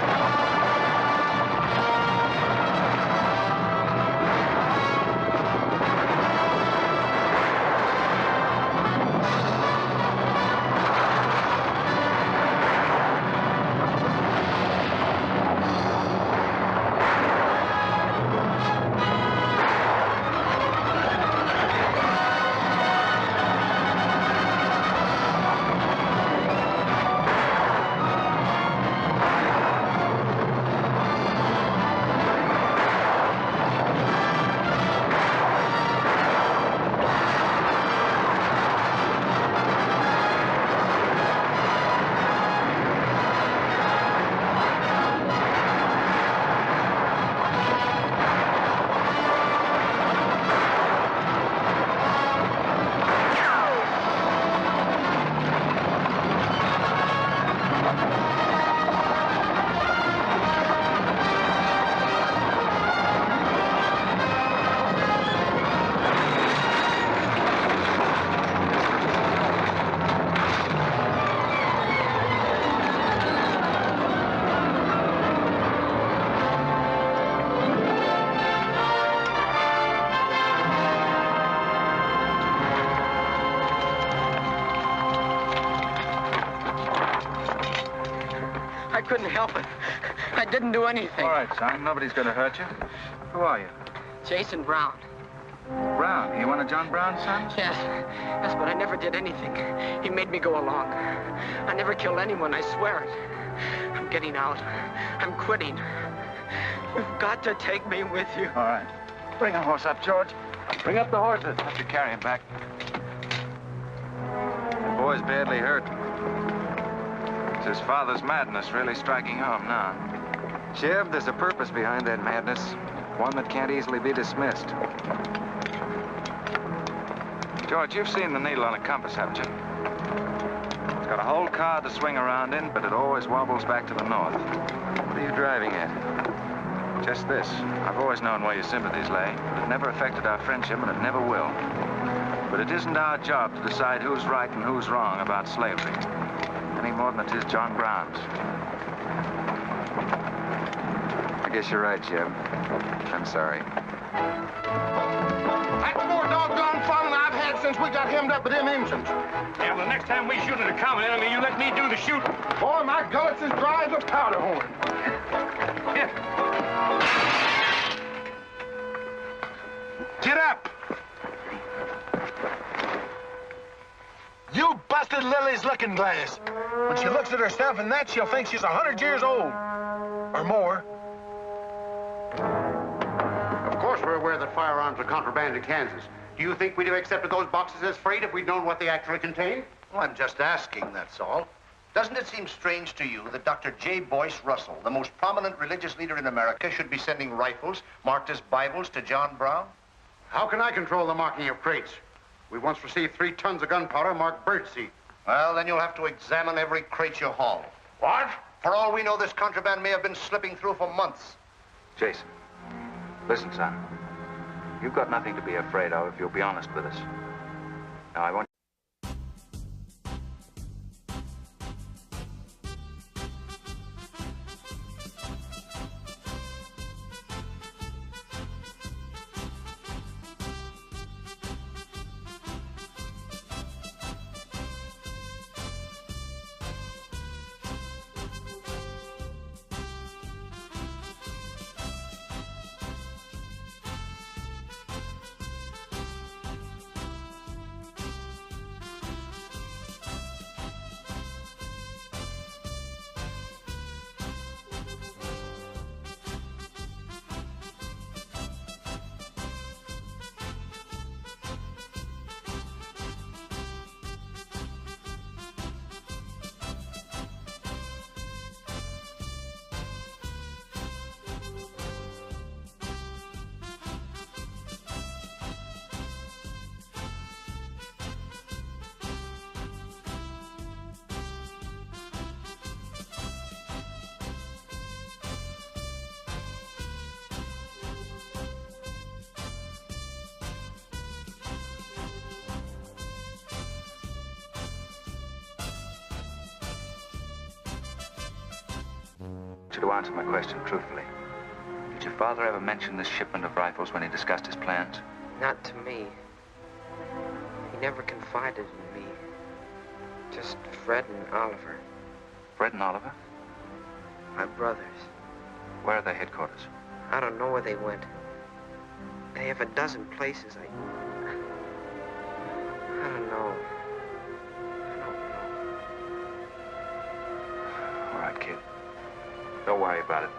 [SPEAKER 16] I couldn't help it. I didn't do anything.
[SPEAKER 3] All right, son. Nobody's going to hurt you. Who are you?
[SPEAKER 16] Jason Brown.
[SPEAKER 3] Brown. You one of John Brown's sons?
[SPEAKER 16] Yes. Yes, but I never did anything. He made me go along. I never killed anyone, I swear it. I'm getting out. I'm quitting. You've got to take me with you.
[SPEAKER 3] All right. Bring a horse up, George. Bring up the horses. Have to carry him back. The boy's badly hurt. It's his father's madness really striking home now. Chev, there's a purpose behind that madness. One that can't easily be dismissed. George, you've seen the needle on a compass, haven't you? It's got a whole car to swing around in, but it always wobbles back to the north. What are you driving at? Just this. I've always known where your sympathies lay, but it never affected our friendship, and it never will. But it isn't our job to decide who's right and who's wrong about slavery, any more than it is John Brown's. I guess you're right, Jim. I'm sorry.
[SPEAKER 12] That's more doggone fun than I've had since we got hemmed up with them engines.
[SPEAKER 13] Yeah, well, the next time we shoot at a common enemy, you let me do the shooting.
[SPEAKER 12] Boy, my gullets as dry as a powder horn. Get up! You busted Lily's looking glass. When she looks at herself in that, she'll think she's 100 years old. Or more.
[SPEAKER 7] Of course we're aware that firearms are contraband in Kansas. Do you think we'd have accepted those boxes as freight if we'd known what they actually contained?
[SPEAKER 10] Well, I'm just asking, that's all. Doesn't it seem strange to you that Dr. J. Boyce Russell, the most prominent religious leader in America, should be sending rifles marked as Bibles to John Brown?
[SPEAKER 7] How can I control the marking of crates? We once received 3 tons of gunpowder marked birdseed.
[SPEAKER 10] Well, then you'll have to examine every crate you haul.
[SPEAKER 7] What?
[SPEAKER 10] For all we know, this contraband may have been slipping through for months.
[SPEAKER 3] Jason, listen, son. You've got nothing to be afraid of if you'll be honest with us. Now, I want want you to answer my question truthfully. Did your father ever mention this shipment of rifles when he discussed his plans?
[SPEAKER 16] Not to me. He never confided in me. Just Fred and Oliver.
[SPEAKER 3] Fred and Oliver?
[SPEAKER 16] My brothers.
[SPEAKER 3] Where are their headquarters?
[SPEAKER 16] I don't know where they went. They have a dozen places. I don't know.
[SPEAKER 3] All right, kid. Don't worry about it.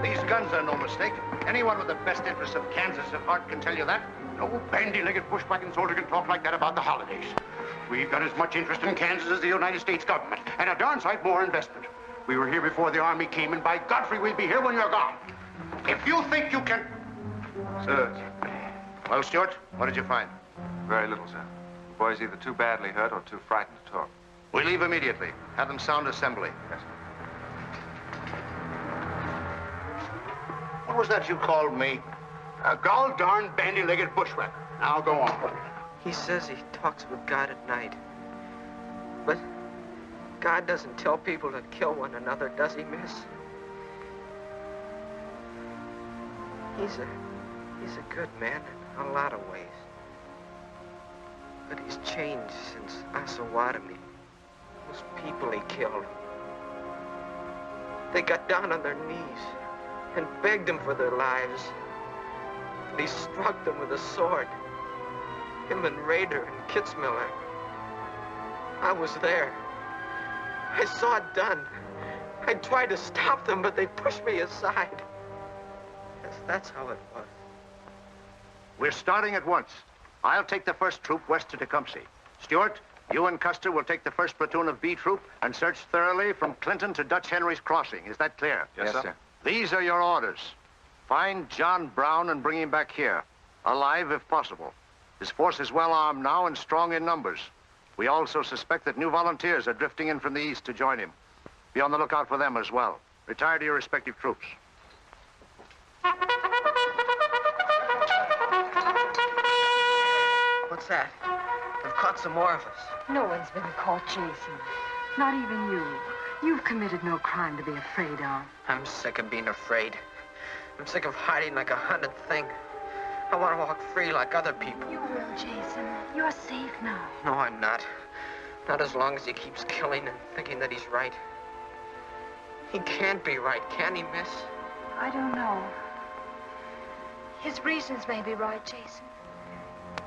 [SPEAKER 10] These guns are no mistake. Anyone with the best interests of Kansas at heart can tell you that.
[SPEAKER 7] No bandy-legged bushwhacking soldier can talk like that about the holidays. We've got as much interest in Kansas as the United States government, and a darn sight more investment. We were here before the Army came, and by Godfrey, we'll be here when you're gone. If you think you can...
[SPEAKER 10] Sir. Well, Stuart, what did you find?
[SPEAKER 3] Very little, sir. The boy's either too badly hurt or too frightened to talk.
[SPEAKER 10] We leave immediately. Have them sound assembly.
[SPEAKER 3] Yes, sir.
[SPEAKER 10] What was that you called me?
[SPEAKER 7] A gall-darn bandy-legged bushwhacker. Now go on.
[SPEAKER 16] He says he talks with God at night. But God doesn't tell people to kill one another, does he, miss? He's a good man in a lot of ways. But he's changed since Osawatomie. Those people he killed. They got down on their knees and begged him for their lives. But he struck them with a sword. Him and Rader and Kitzmiller. I was there. I saw it done. I tried to stop them, but they pushed me aside. That's how it was.
[SPEAKER 10] We're starting at once. I'll take the first troop west to Tecumseh. Stuart, you and Custer will take the first platoon of B Troop and search thoroughly from Clinton to Dutch Henry's Crossing. Is that clear?
[SPEAKER 3] Yes, sir.
[SPEAKER 10] These are your orders. Find John Brown and bring him back here, alive if possible. His force is well armed now and strong in numbers. We also suspect that new volunteers are drifting in from the east to join him. Be on the lookout for them as well. Retire to your respective troops.
[SPEAKER 16] What's that? They've caught some more of us.
[SPEAKER 8] No one's been caught, Jason. Not even you. You've committed no crime to be afraid of.
[SPEAKER 16] I'm sick of being afraid. I'm sick of hiding like a hunted thing. I want to walk free like other people.
[SPEAKER 8] You will, Jason. You're safe now.
[SPEAKER 16] No, I'm not. Not as long as he keeps killing and thinking that he's right. He can't be right, can he, miss?
[SPEAKER 8] I don't know. His reasons may be right, Jason.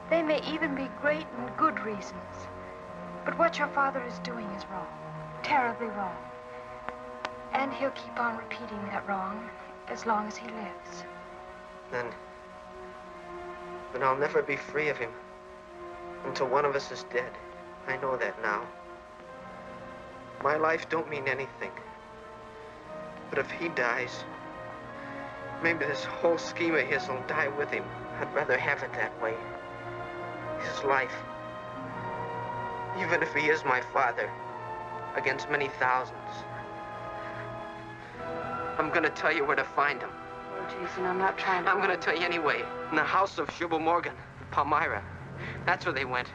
[SPEAKER 8] They may even be great and good reasons. But what your father is doing is wrong. Terribly wrong. And he'll keep on repeating that wrong as long as he lives.
[SPEAKER 16] Then I'll never be free of him until one of us is dead. I know that now. My life don't mean anything. But if he dies, maybe this whole scheme of his will die with him. I'd rather have it that way. His life. Even if he is my father, against many thousands. I'm gonna tell you where to find him.
[SPEAKER 8] Oh, Jason, I'm not trying to...
[SPEAKER 16] I'm gonna tell you anyway. In the house of Jubal Morgan, Palmyra. That's where they went.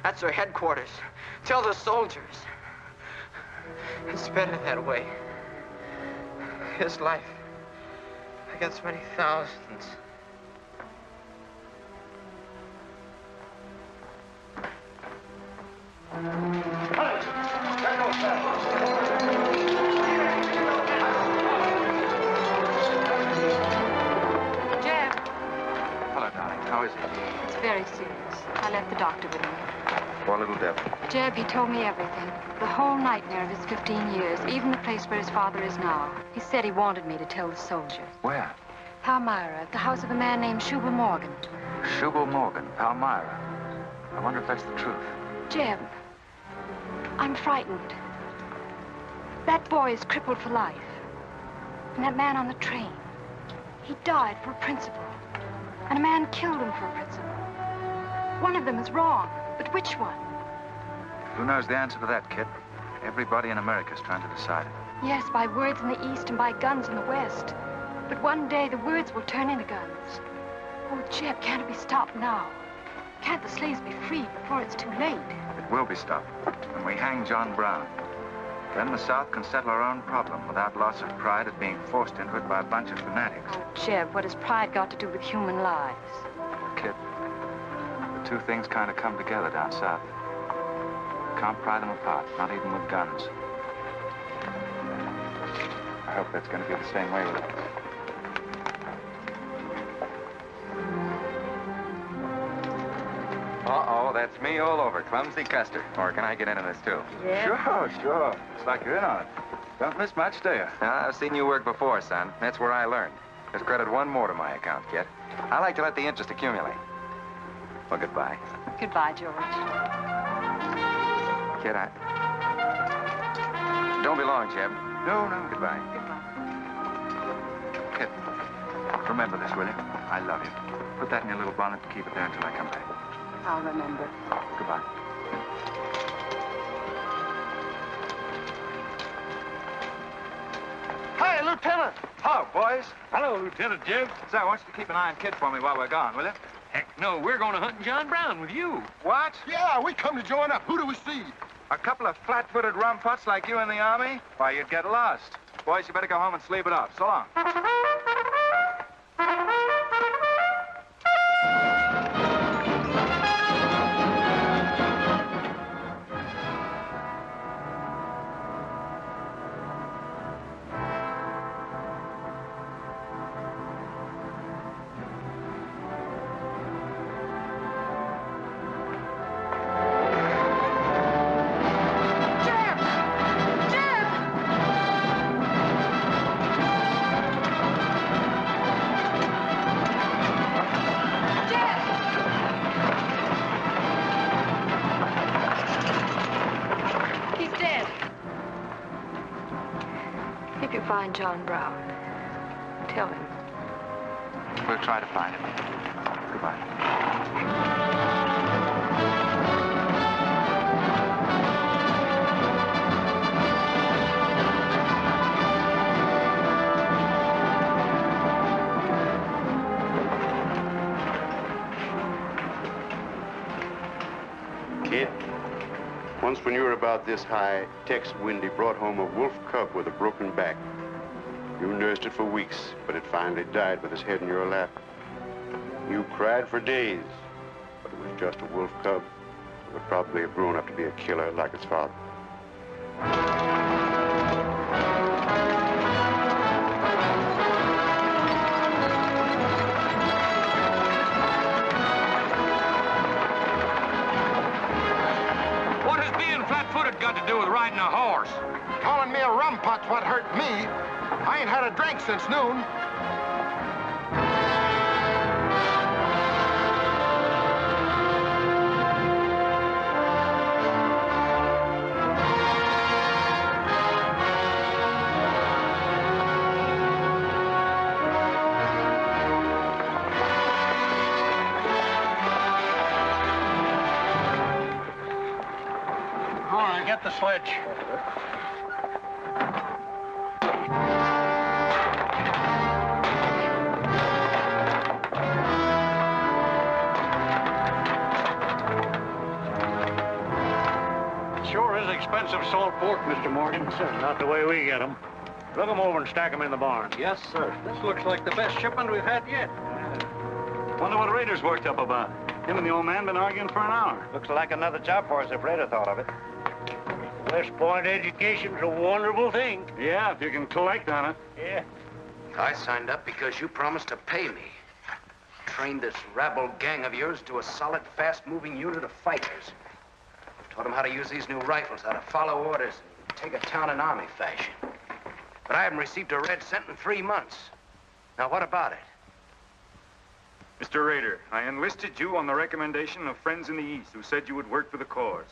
[SPEAKER 16] That's their headquarters. Tell the soldiers. It's better that way. His life against many thousands.
[SPEAKER 8] Jeb.
[SPEAKER 3] Hello, darling. How is he?
[SPEAKER 8] It's very serious. I left the doctor with him.
[SPEAKER 3] Poor little devil.
[SPEAKER 8] Jeb, he told me everything. The whole nightmare of his 15 years, even the place where his father is now. He said he wanted me to tell the soldiers.
[SPEAKER 3] Where?
[SPEAKER 8] Palmyra, at the house of a man named Shubal Morgan.
[SPEAKER 3] Shubal Morgan, Palmyra. I wonder if that's the truth.
[SPEAKER 8] Jeb, I'm frightened. That boy is crippled for life. And that man on the train, he died for a principle. And a man killed him for a principle. One of them is wrong, but which one?
[SPEAKER 3] Who knows the answer to that, kid? Everybody in America's trying to decide it.
[SPEAKER 8] Yes, by words in the East and by guns in the West. But one day the words will turn into guns. Oh, Jeb, can't it be stopped now? Can't the slaves be freed before it's too late?
[SPEAKER 3] It will be stopped when we hang John Brown. Then the South can settle our own problem without loss of pride at being forced into it by a bunch of fanatics.
[SPEAKER 8] Oh, Jeb, what has pride got to do with human lives?
[SPEAKER 3] Kid, the two things kind of come together down south. Can't pry them apart, not even with guns. I hope that's going to be the same way with us. Uh-oh, that's me all over, Clumsy Custer. Or can I get into this, too?
[SPEAKER 8] Yeah.
[SPEAKER 3] Sure. Looks like you're in on it. Don't miss much, do you? I've seen you work before, son. That's where I learned. Just credit one more to my account, kid. I like to let the interest accumulate. Well, goodbye.
[SPEAKER 8] Goodbye, George.
[SPEAKER 3] Kid, don't be long, Jeb. No. Goodbye.
[SPEAKER 8] Goodbye.
[SPEAKER 3] Kid, remember this, will you? I love you. Put that in your little bonnet and keep it there until I come back.
[SPEAKER 8] I'll remember.
[SPEAKER 3] Goodbye.
[SPEAKER 12] Hi, Lieutenant.
[SPEAKER 3] Hello, boys.
[SPEAKER 14] Hello, Lieutenant Jeb.
[SPEAKER 3] Say, I want you to keep an eye on Kid for me while we're gone, will you?
[SPEAKER 14] Heck no, we're going to hunt John Brown with you.
[SPEAKER 3] What?
[SPEAKER 12] Yeah, we come to join up. Who do we see?
[SPEAKER 3] A couple of flat-footed rumputs like you in the Army? Why, you'd get lost. Boys, you better go home and sleep it off. So long.
[SPEAKER 8] If you find John Brown, tell him.
[SPEAKER 3] We'll try to find him. Goodbye.
[SPEAKER 7] Kid, once when you were about this high, Tex Windy brought home a wolf cub with a broken back. You nursed it for weeks, but it finally died with its head in your lap. You cried for days, but it was just a wolf cub. It would probably have grown up to be a killer like its father.
[SPEAKER 14] What has being flat-footed got to do with riding a horse?
[SPEAKER 12] Calling me a rumput's what hurt me. I ain't had a drink since noon.
[SPEAKER 14] All right, get the sledge. Sure is expensive salt pork, Mr. Morgan.
[SPEAKER 9] Not the way we get them. Look them over and stack them in the barn.
[SPEAKER 14] Yes, sir. This looks like the best shipment we've had yet.
[SPEAKER 9] Wonder what Rader's worked up about. Him and the old man been arguing for an hour.
[SPEAKER 10] Looks like another job for us if Raider thought of it.
[SPEAKER 9] West Point education's a wonderful thing. Yeah, if you can collect on it.
[SPEAKER 10] Yeah.
[SPEAKER 1] I signed up because you promised to pay me. Trained this rabble gang of yours to a solid, fast-moving unit of fighters. Taught them how to use these new rifles, how to follow orders, and take a town in army fashion. But I haven't received a red cent in 3 months. Now, what about it?
[SPEAKER 18] Mr. Rader, I enlisted you on the recommendation of friends in the East who said you would work for the cause.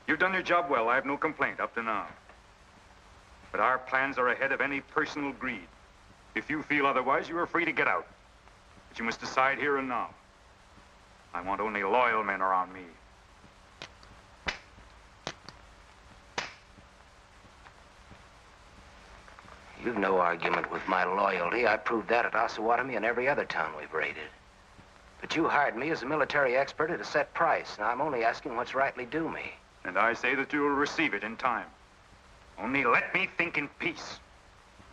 [SPEAKER 18] You've done your job well. I have no complaint up to now. But our plans are ahead of any personal greed. If you feel otherwise, you are free to get out. But you must decide here and now. I want only loyal men around me.
[SPEAKER 1] You've no argument with my loyalty. I proved that at Osawatomie and every other town we've raided. But you hired me as a military expert at a set price. Now, I'm only asking what's rightly due me.
[SPEAKER 18] And I say that you will receive it in time. Only let me think in peace.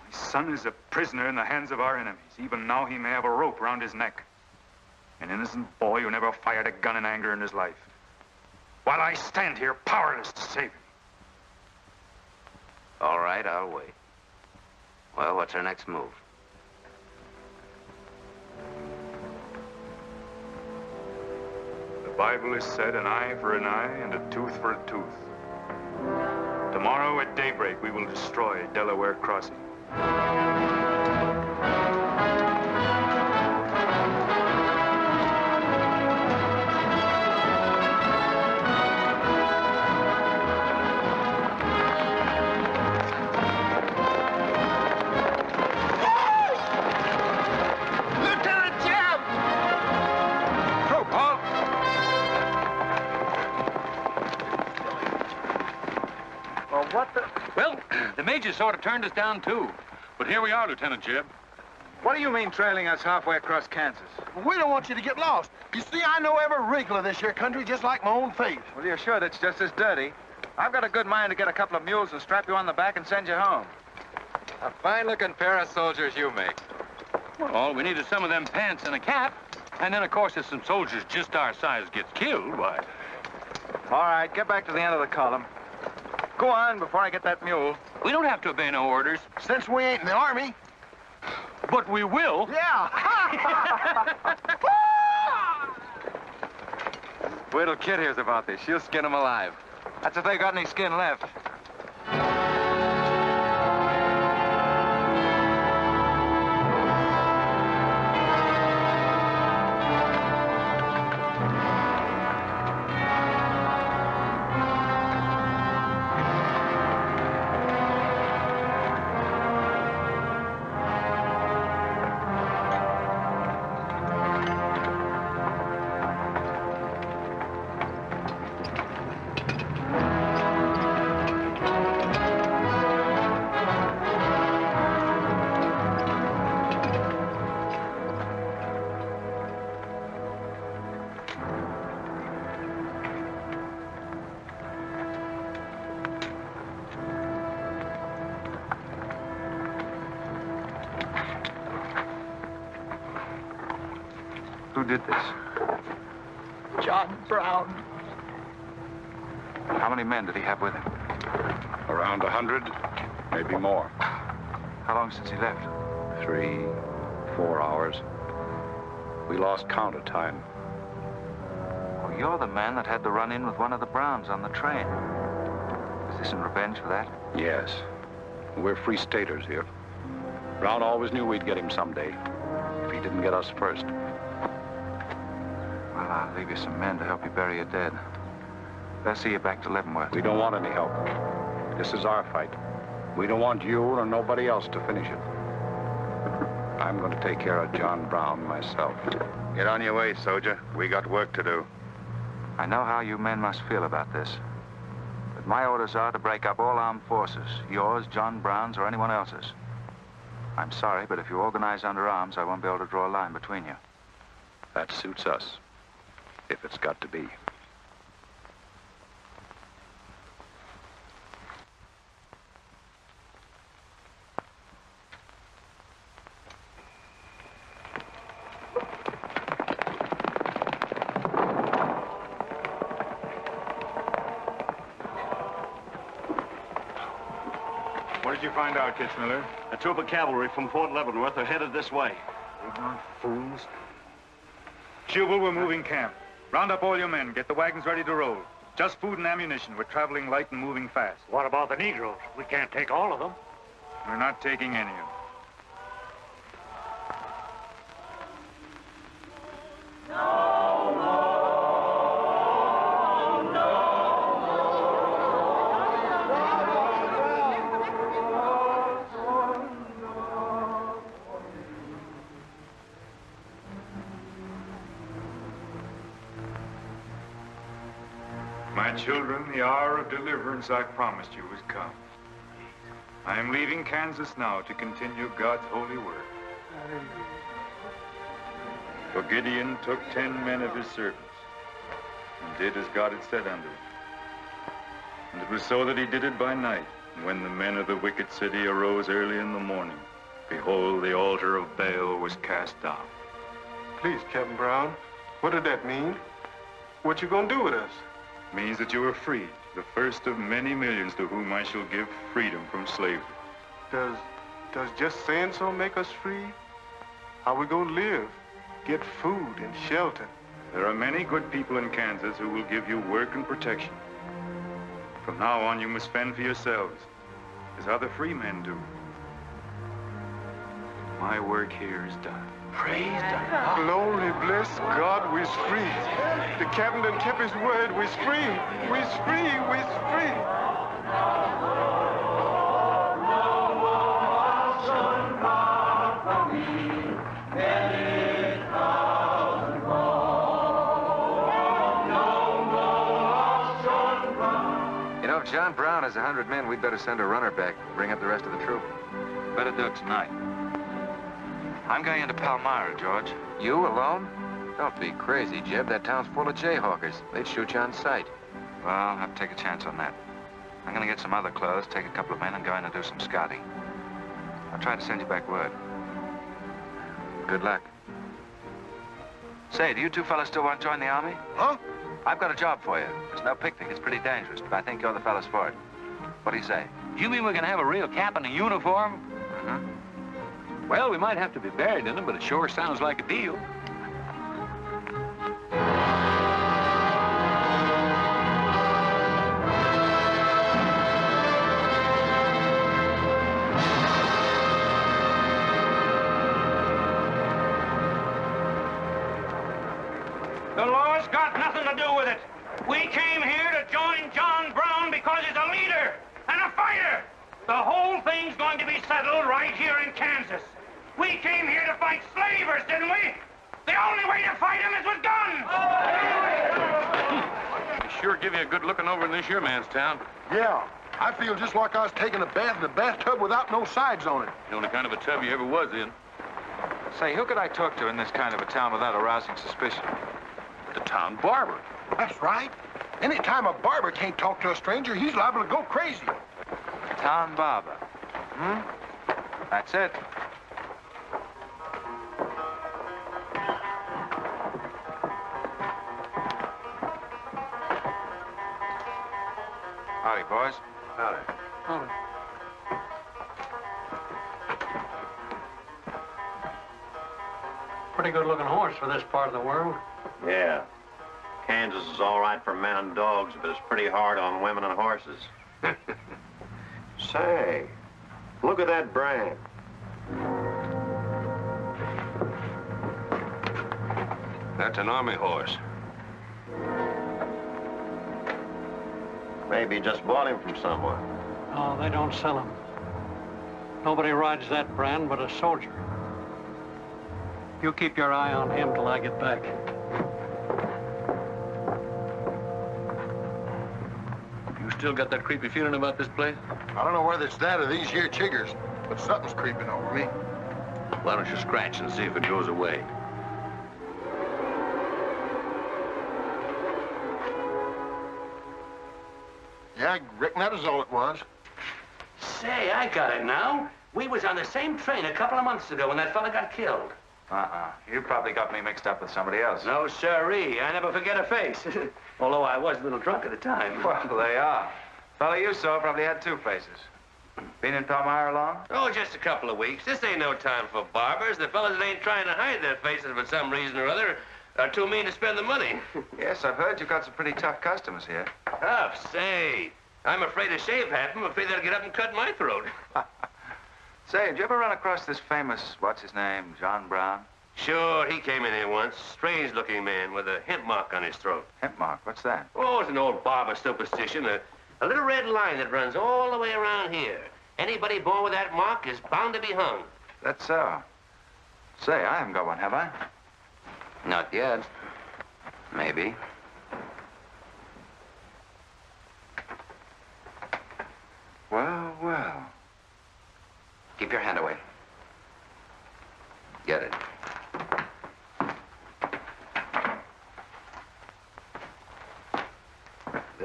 [SPEAKER 18] My son is a prisoner in the hands of our enemies. Even now, he may have a rope around his neck. An innocent boy who never fired a gun in anger in his life. While I stand here powerless to save him.
[SPEAKER 1] All right, I'll wait. Well, what's our next move?
[SPEAKER 18] The Bible has said an eye for an eye and a tooth for a tooth. Tomorrow at daybreak, we will destroy Delaware Crossing.
[SPEAKER 14] Well, the major sort of turned us down, too. But here we are, Lieutenant Jeb.
[SPEAKER 2] What do you mean trailing us halfway across Kansas?
[SPEAKER 12] We don't want you to get lost. You see, I know every wrinkle of this here country just like my own face.
[SPEAKER 2] Well, you're sure that's just as dirty? I've got a good mind to get a couple of mules and strap you on the back and send you home.
[SPEAKER 6] A fine-looking pair of soldiers you make.
[SPEAKER 14] Well, all we need is some of them pants and a cap. And then, of course, if some soldiers just our size gets killed, why...
[SPEAKER 2] All right, get back to the end of the column. Go on before I get that mule.
[SPEAKER 14] We don't have to obey no orders.
[SPEAKER 12] Since we ain't in the Army.
[SPEAKER 14] But we will.
[SPEAKER 12] Yeah.
[SPEAKER 2] Wait till Kid hears about this. She'll skin him alive. That's if they got any skin left.
[SPEAKER 18] Who did this?
[SPEAKER 16] John Brown.
[SPEAKER 18] How many men did he have with him?
[SPEAKER 7] Around 100, maybe more.
[SPEAKER 18] How long since he left?
[SPEAKER 7] 3, 4 hours. We lost count of time.
[SPEAKER 3] Well, you're the man that had the run-in with one of the Browns on the train. Is this in revenge for that?
[SPEAKER 7] Yes. We're free staters here. Brown always knew we'd get him someday, if he didn't get us first.
[SPEAKER 3] Well, I'll leave you some men to help you bury your dead. They'll see you back to Leavenworth.
[SPEAKER 7] We don't want any help. This is our fight. We don't want you or nobody else to finish it. I'm going to take care of John Brown myself.
[SPEAKER 5] Get on your way, soldier. We got work to do.
[SPEAKER 3] I know how you men must feel about this. But my orders are to break up all armed forces. Yours, John Brown's, or anyone else's. I'm sorry, but if you organize under arms, I won't be able to draw a line between you.
[SPEAKER 7] That suits us, if it's got to be.
[SPEAKER 18] What did you find out, Kitzmiller?
[SPEAKER 9] A troop of cavalry from Fort Leavenworth are headed this way.
[SPEAKER 18] Ignorant fools. Jubal, we're moving camp. Round up all your men. Get the wagons ready to roll. Just food and ammunition. We're traveling light and moving fast.
[SPEAKER 9] What about the Negroes? We can't take all of them.
[SPEAKER 18] We're not taking any of them. My children, the hour of deliverance I promised you has come. I am leaving Kansas now to continue God's holy work. For Gideon took 10 men of his servants and did as God had said unto him. And it was so that he did it by night. And when the men of the wicked city arose early in the morning, behold, the altar of Baal was cast down.
[SPEAKER 19] Please, Captain Brown, what did that mean? What you gonna do with us?
[SPEAKER 18] Means that you are free, the first of many millions to whom I shall give freedom from slavery.
[SPEAKER 19] Does just saying so make us free? How we gonna live? Get food and shelter?
[SPEAKER 18] There are many good people in Kansas who will give you work and protection. From now on, you must fend for yourselves, as other free men do. My work here is done.
[SPEAKER 19] Praise God. Glory, bless God, we's free. The captain done kept his word, we's free. We's free, we's free.
[SPEAKER 2] You know, if John Brown has 100 men, we'd better send a runner back, bring up the rest of the troop.
[SPEAKER 3] Better do it tonight. I'm going into Palmyra, George.
[SPEAKER 2] You alone? Don't be crazy, Jeb. That town's full of jayhawkers. They'd shoot you on sight.
[SPEAKER 3] Well, I'll have to take a chance on that. I'm going to get some other clothes, take a couple of men, and go in and do some scouting. I'll try to send you back word.
[SPEAKER 2] Good luck.
[SPEAKER 3] Say, do you two fellas still want to join the Army?
[SPEAKER 12] Huh?
[SPEAKER 3] I've got a job for you. It's no picnic. It's pretty dangerous, but I think you're the fellas for it. What do you say?
[SPEAKER 20] You mean we're going to have a real cap and a uniform?
[SPEAKER 3] Mm-hmm.
[SPEAKER 20] Well, we might have to be buried in them, but it sure sounds like a deal.
[SPEAKER 14] The law's got nothing to do with it. We came here to join John Brown because he's a leader and a fighter. The whole thing's going to be settled right here in Kansas. We came here to fight slavers, didn't we? The only way to fight them is with guns.
[SPEAKER 20] They sure give you a good looking over in this here man's town.
[SPEAKER 12] Yeah. I feel just like I was taking a bath in a bathtub without no sides on it.
[SPEAKER 20] The only kind of a tub you ever was in.
[SPEAKER 3] Say, who could I talk to in this kind of a town without arousing suspicion?
[SPEAKER 20] The town barber.
[SPEAKER 12] That's right. Anytime a barber can't talk to a stranger, he's liable to go crazy.
[SPEAKER 3] Town barber. Hmm? That's it. Howdy, boys.
[SPEAKER 2] Howdy.
[SPEAKER 14] Oh. Pretty good looking horse for this part of the world.
[SPEAKER 10] Yeah. Kansas is all right for men and dogs, but it's pretty hard on women and horses. Say, look at that brand.
[SPEAKER 6] That's an army horse.
[SPEAKER 10] Maybe just bought him from someone.
[SPEAKER 14] Oh, they don't sell them. Nobody rides that brand but a soldier. You keep your eye on him till I get back.
[SPEAKER 20] You still got that creepy feeling about this place?
[SPEAKER 12] I don't know whether it's that or these here chiggers, but something's creeping over me.
[SPEAKER 20] Why don't you scratch and see if it goes away?
[SPEAKER 12] Yeah, I reckon that is all it was.
[SPEAKER 4] Say, I got it now. We was on the same train a couple of months ago when that fella got killed.
[SPEAKER 3] You probably got me mixed up with somebody else.
[SPEAKER 4] No, sirree. I never forget a face. Although I was a little drunk at the time.
[SPEAKER 3] Well, they are. Fella you saw probably had two faces. Been in Palmyra long?
[SPEAKER 21] Oh, just a couple of weeks. This ain't no time for barbers. The fellas that ain't trying to hide their faces for some reason or other are too mean to spend the money.
[SPEAKER 3] Yes, I've heard you've got some pretty tough customers here.
[SPEAKER 21] Tough, say. I'm afraid to shave half of them. I'm afraid they'll get up and cut my throat.
[SPEAKER 3] Say, did you ever run across this famous, what's his name, John Brown?
[SPEAKER 21] Sure, he came in here once. Strange-looking man with a hemp mark on his throat.
[SPEAKER 3] Hemp mark? What's that?
[SPEAKER 21] Oh, it's an old barber superstition. A little red line that runs all the way around here. Anybody born with that mark is bound to be hung.
[SPEAKER 3] That's so. Say, I haven't got one, have I?
[SPEAKER 1] Not yet. Maybe.
[SPEAKER 3] Well, well.
[SPEAKER 1] Keep your hand away. Get it.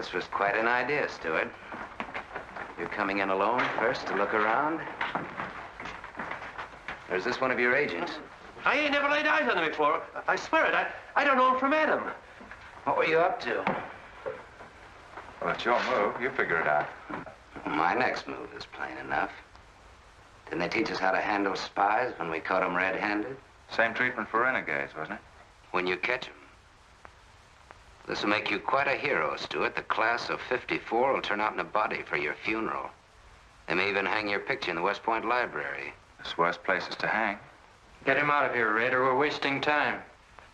[SPEAKER 1] This was quite an idea, Stewart. You're coming in alone first to look around? Or is this one of your agents?
[SPEAKER 21] I ain't never laid eyes on him before. I swear it. I don't know him from Adam.
[SPEAKER 1] What were you up to?
[SPEAKER 3] Well, it's your move. You figure it out.
[SPEAKER 1] My next move is plain enough. Didn't they teach us how to handle spies when we caught them red-handed?
[SPEAKER 3] Same treatment for renegades, wasn't it?
[SPEAKER 1] When you catch them. This will make you quite a hero, Stewart. The class of '54 will turn out in a body for your funeral. They may even hang your picture in the West Point Library.
[SPEAKER 3] There's worse places to hang.
[SPEAKER 16] Get him out of here, Raider. We're wasting time.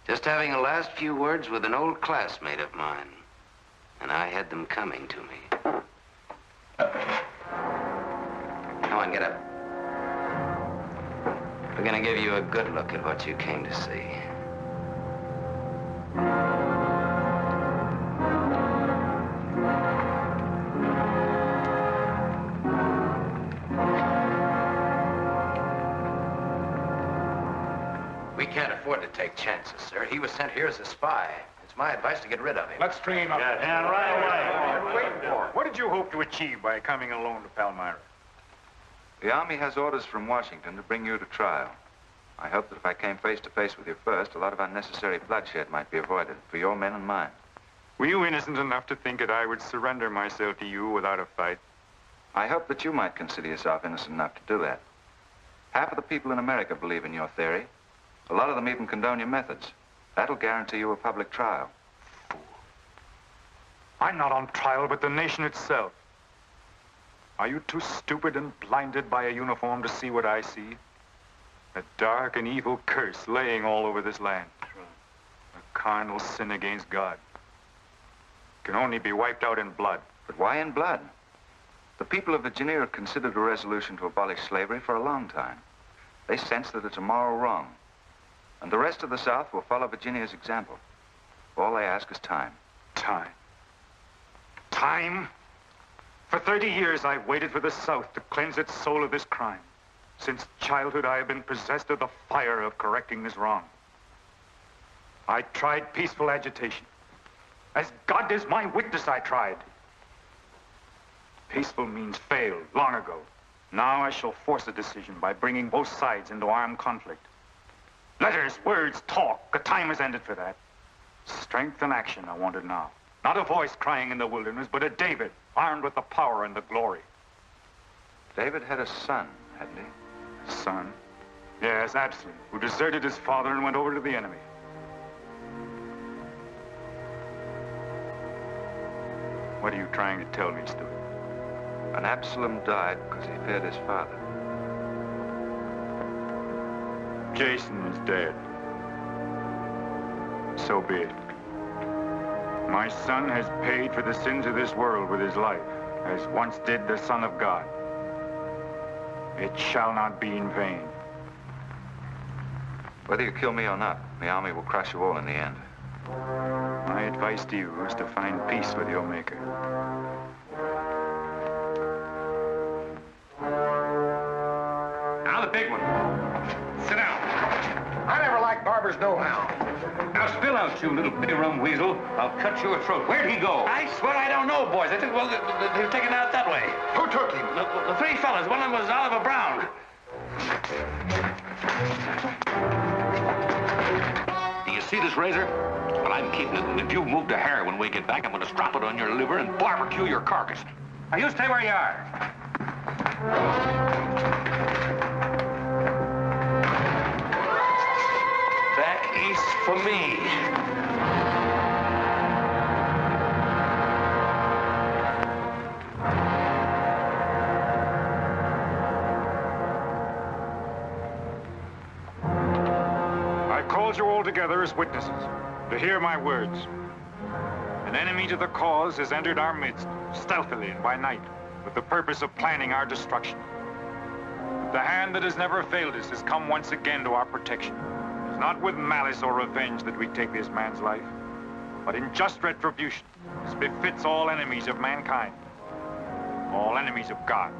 [SPEAKER 1] Just having a last few words with an old classmate of mine. And I had them coming to me. Come on, get up. We're gonna give you a good look at what you came to see. We can't afford to take chances, sir. He was sent here as a spy. It's my advice to get rid of him.
[SPEAKER 18] Let's train up.
[SPEAKER 9] And right away.
[SPEAKER 18] Wait for it. What did you hope to achieve by coming alone to Palmyra?
[SPEAKER 3] The Army has orders from Washington to bring you to trial. I hope that if I came face to face with you first, a lot of unnecessary bloodshed might be avoided for your men and mine.
[SPEAKER 18] Were you innocent enough to think that I would surrender myself to you without a fight?
[SPEAKER 3] I hope that you might consider yourself innocent enough to do that. Half of the people in America believe in your theory. A lot of them even condone your methods. That'll guarantee you a public trial.
[SPEAKER 18] Fool. I'm not on trial, but the nation itself. Are you too stupid and blinded by a uniform to see what I see? A dark and evil curse laying all over this land. A carnal sin against God. Can only be wiped out in blood.
[SPEAKER 3] But why in blood? The people of Virginia have considered a resolution to abolish slavery for a long time. They sense that it's a moral wrong. And the rest of the South will follow Virginia's example. All they ask is time.
[SPEAKER 18] Time? Time? For 30 years, I've waited for the South to cleanse its soul of this crime. Since childhood, I have been possessed of the fire of correcting this wrong. I tried peaceful agitation. As God is my witness, I tried. Peaceful means failed long ago. Now I shall force a decision by bringing both sides into armed conflict. Letters, words, talk. The time has ended for that. Strength and action I wanted now. Not a voice crying in the wilderness, but a David, armed with the power and the glory.
[SPEAKER 3] David had a son, hadn't he?
[SPEAKER 18] Son? Yes, Absalom, who deserted his father and went over to the enemy. What are you trying to tell me, Stewart?
[SPEAKER 3] And Absalom died because he feared his father.
[SPEAKER 18] Jason is dead. So be it. My son has paid for the sins of this world with his life, as once did the Son of God. It shall not be in vain.
[SPEAKER 3] Whether you kill me or not, the Army will crush you all in the end.
[SPEAKER 18] My advice to you is to find peace with your Maker.
[SPEAKER 14] Now the big one. Sit down.
[SPEAKER 12] I never liked barbers no-how.
[SPEAKER 14] Now spill out, you little bitty-rum weasel. I'll cut your throat. Where'd he go? I swear I don't know, boys. I think, well, they were taken out that way.
[SPEAKER 12] Who took him?
[SPEAKER 14] The three fellas. One of them was Oliver Brown. Do you see this razor? Well, I'm keeping it, and if you move to hair when we get back, I'm going to strap it on your liver and barbecue your carcass. Now, you stay where you are. Back east for me.
[SPEAKER 18] I called you all together as witnesses to hear my words. An enemy to the cause has entered our midst, stealthily and by night, with the purpose of planning our destruction. The hand that has never failed us has come once again to our protection. It's not with malice or revenge that we take this man's life, but in just retribution, as befits all enemies of mankind, all enemies of God.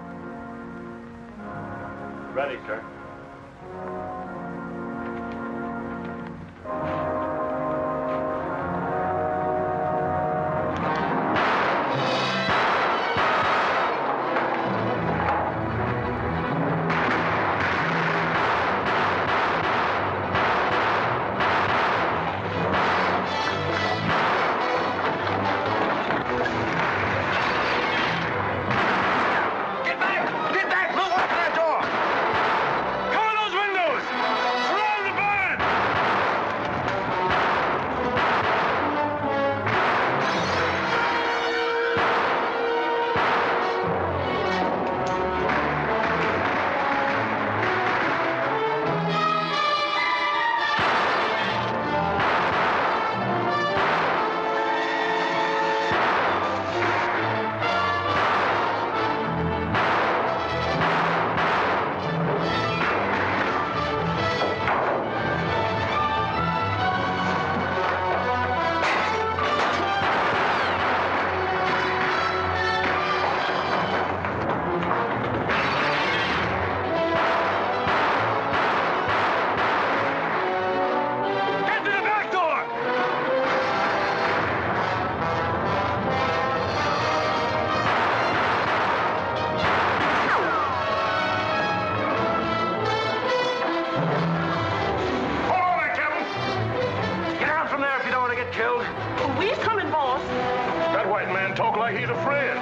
[SPEAKER 9] Ready, sir.
[SPEAKER 19] like he's a friend.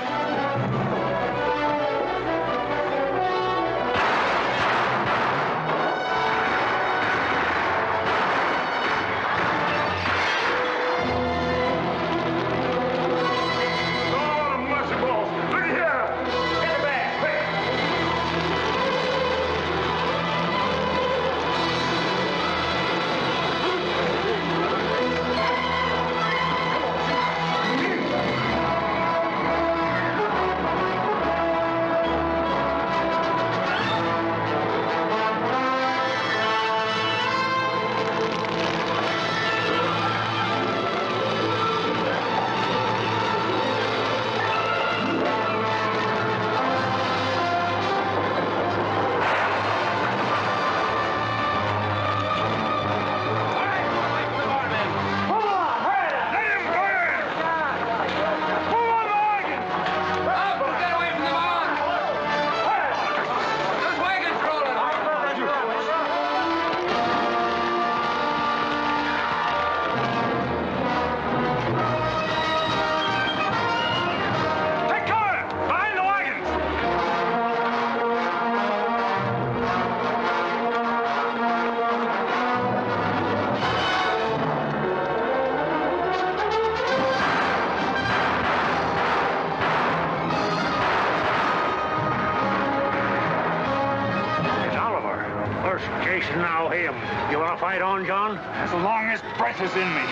[SPEAKER 14] Jason, now him. You want to fight on, John?
[SPEAKER 19] As long as breath is in me.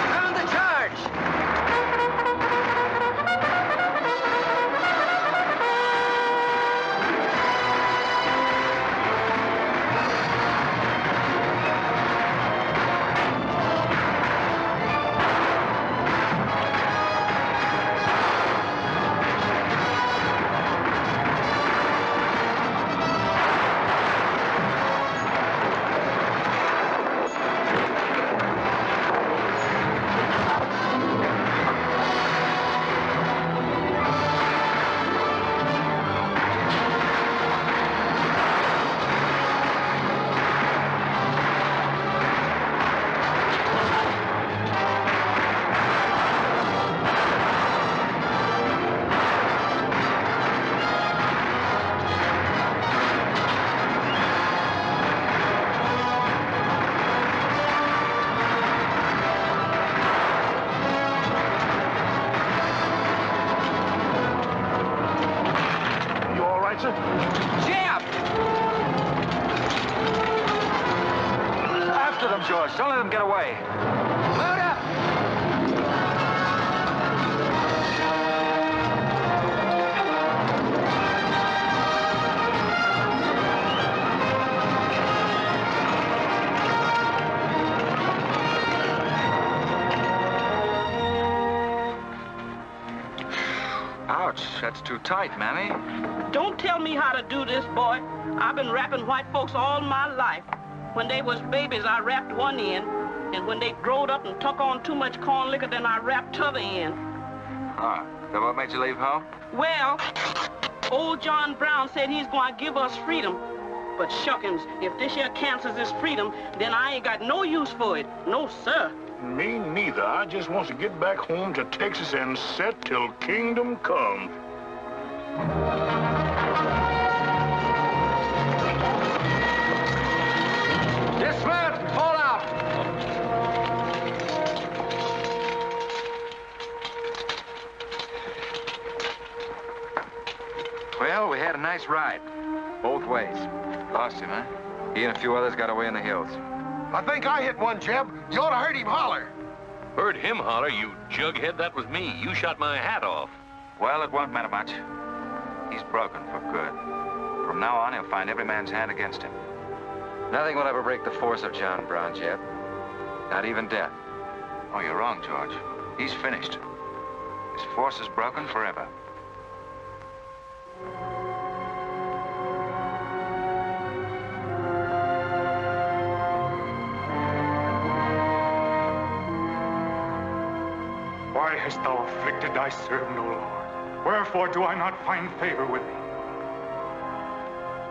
[SPEAKER 16] Sound the charge! Jab!
[SPEAKER 3] After them, George. Don't let them get away.
[SPEAKER 16] Load up!
[SPEAKER 3] Ouch, that's too tight, Mammy.
[SPEAKER 11] Don't tell me how to do this, boy. I've been wrapping white folks all my life. When they was babies, I wrapped one end, and when they growed up and took on too much corn liquor, then I wrapped t'other end.
[SPEAKER 3] Ah, so what made you leave home?
[SPEAKER 11] Well, old John Brown said he's going to give us freedom. But shuckins, if this here Kansas is freedom, then I ain't got no use for it. No, sir.
[SPEAKER 19] Me neither. I just want to get back home to Texas and set till kingdom comes.
[SPEAKER 2] Dismount and fall out.
[SPEAKER 3] Well, we had a nice ride. Both ways. Lost him, huh? He and a few others got away in the hills.
[SPEAKER 12] I think I hit one, Jeb. You ought to heard him holler.
[SPEAKER 20] Heard him holler, you jughead? That was me. You shot my hat off.
[SPEAKER 3] Well, it won't matter much. He's broken for good. From now on, he'll find every man's hand against him.
[SPEAKER 1] Nothing will ever break the force of John Brown, Jeb. Not even death.
[SPEAKER 3] Oh, you're wrong, George. He's finished. His force is broken forever.
[SPEAKER 19] Why hast thou afflicted thy servant, O Lord? Wherefore do I not find favor with thee?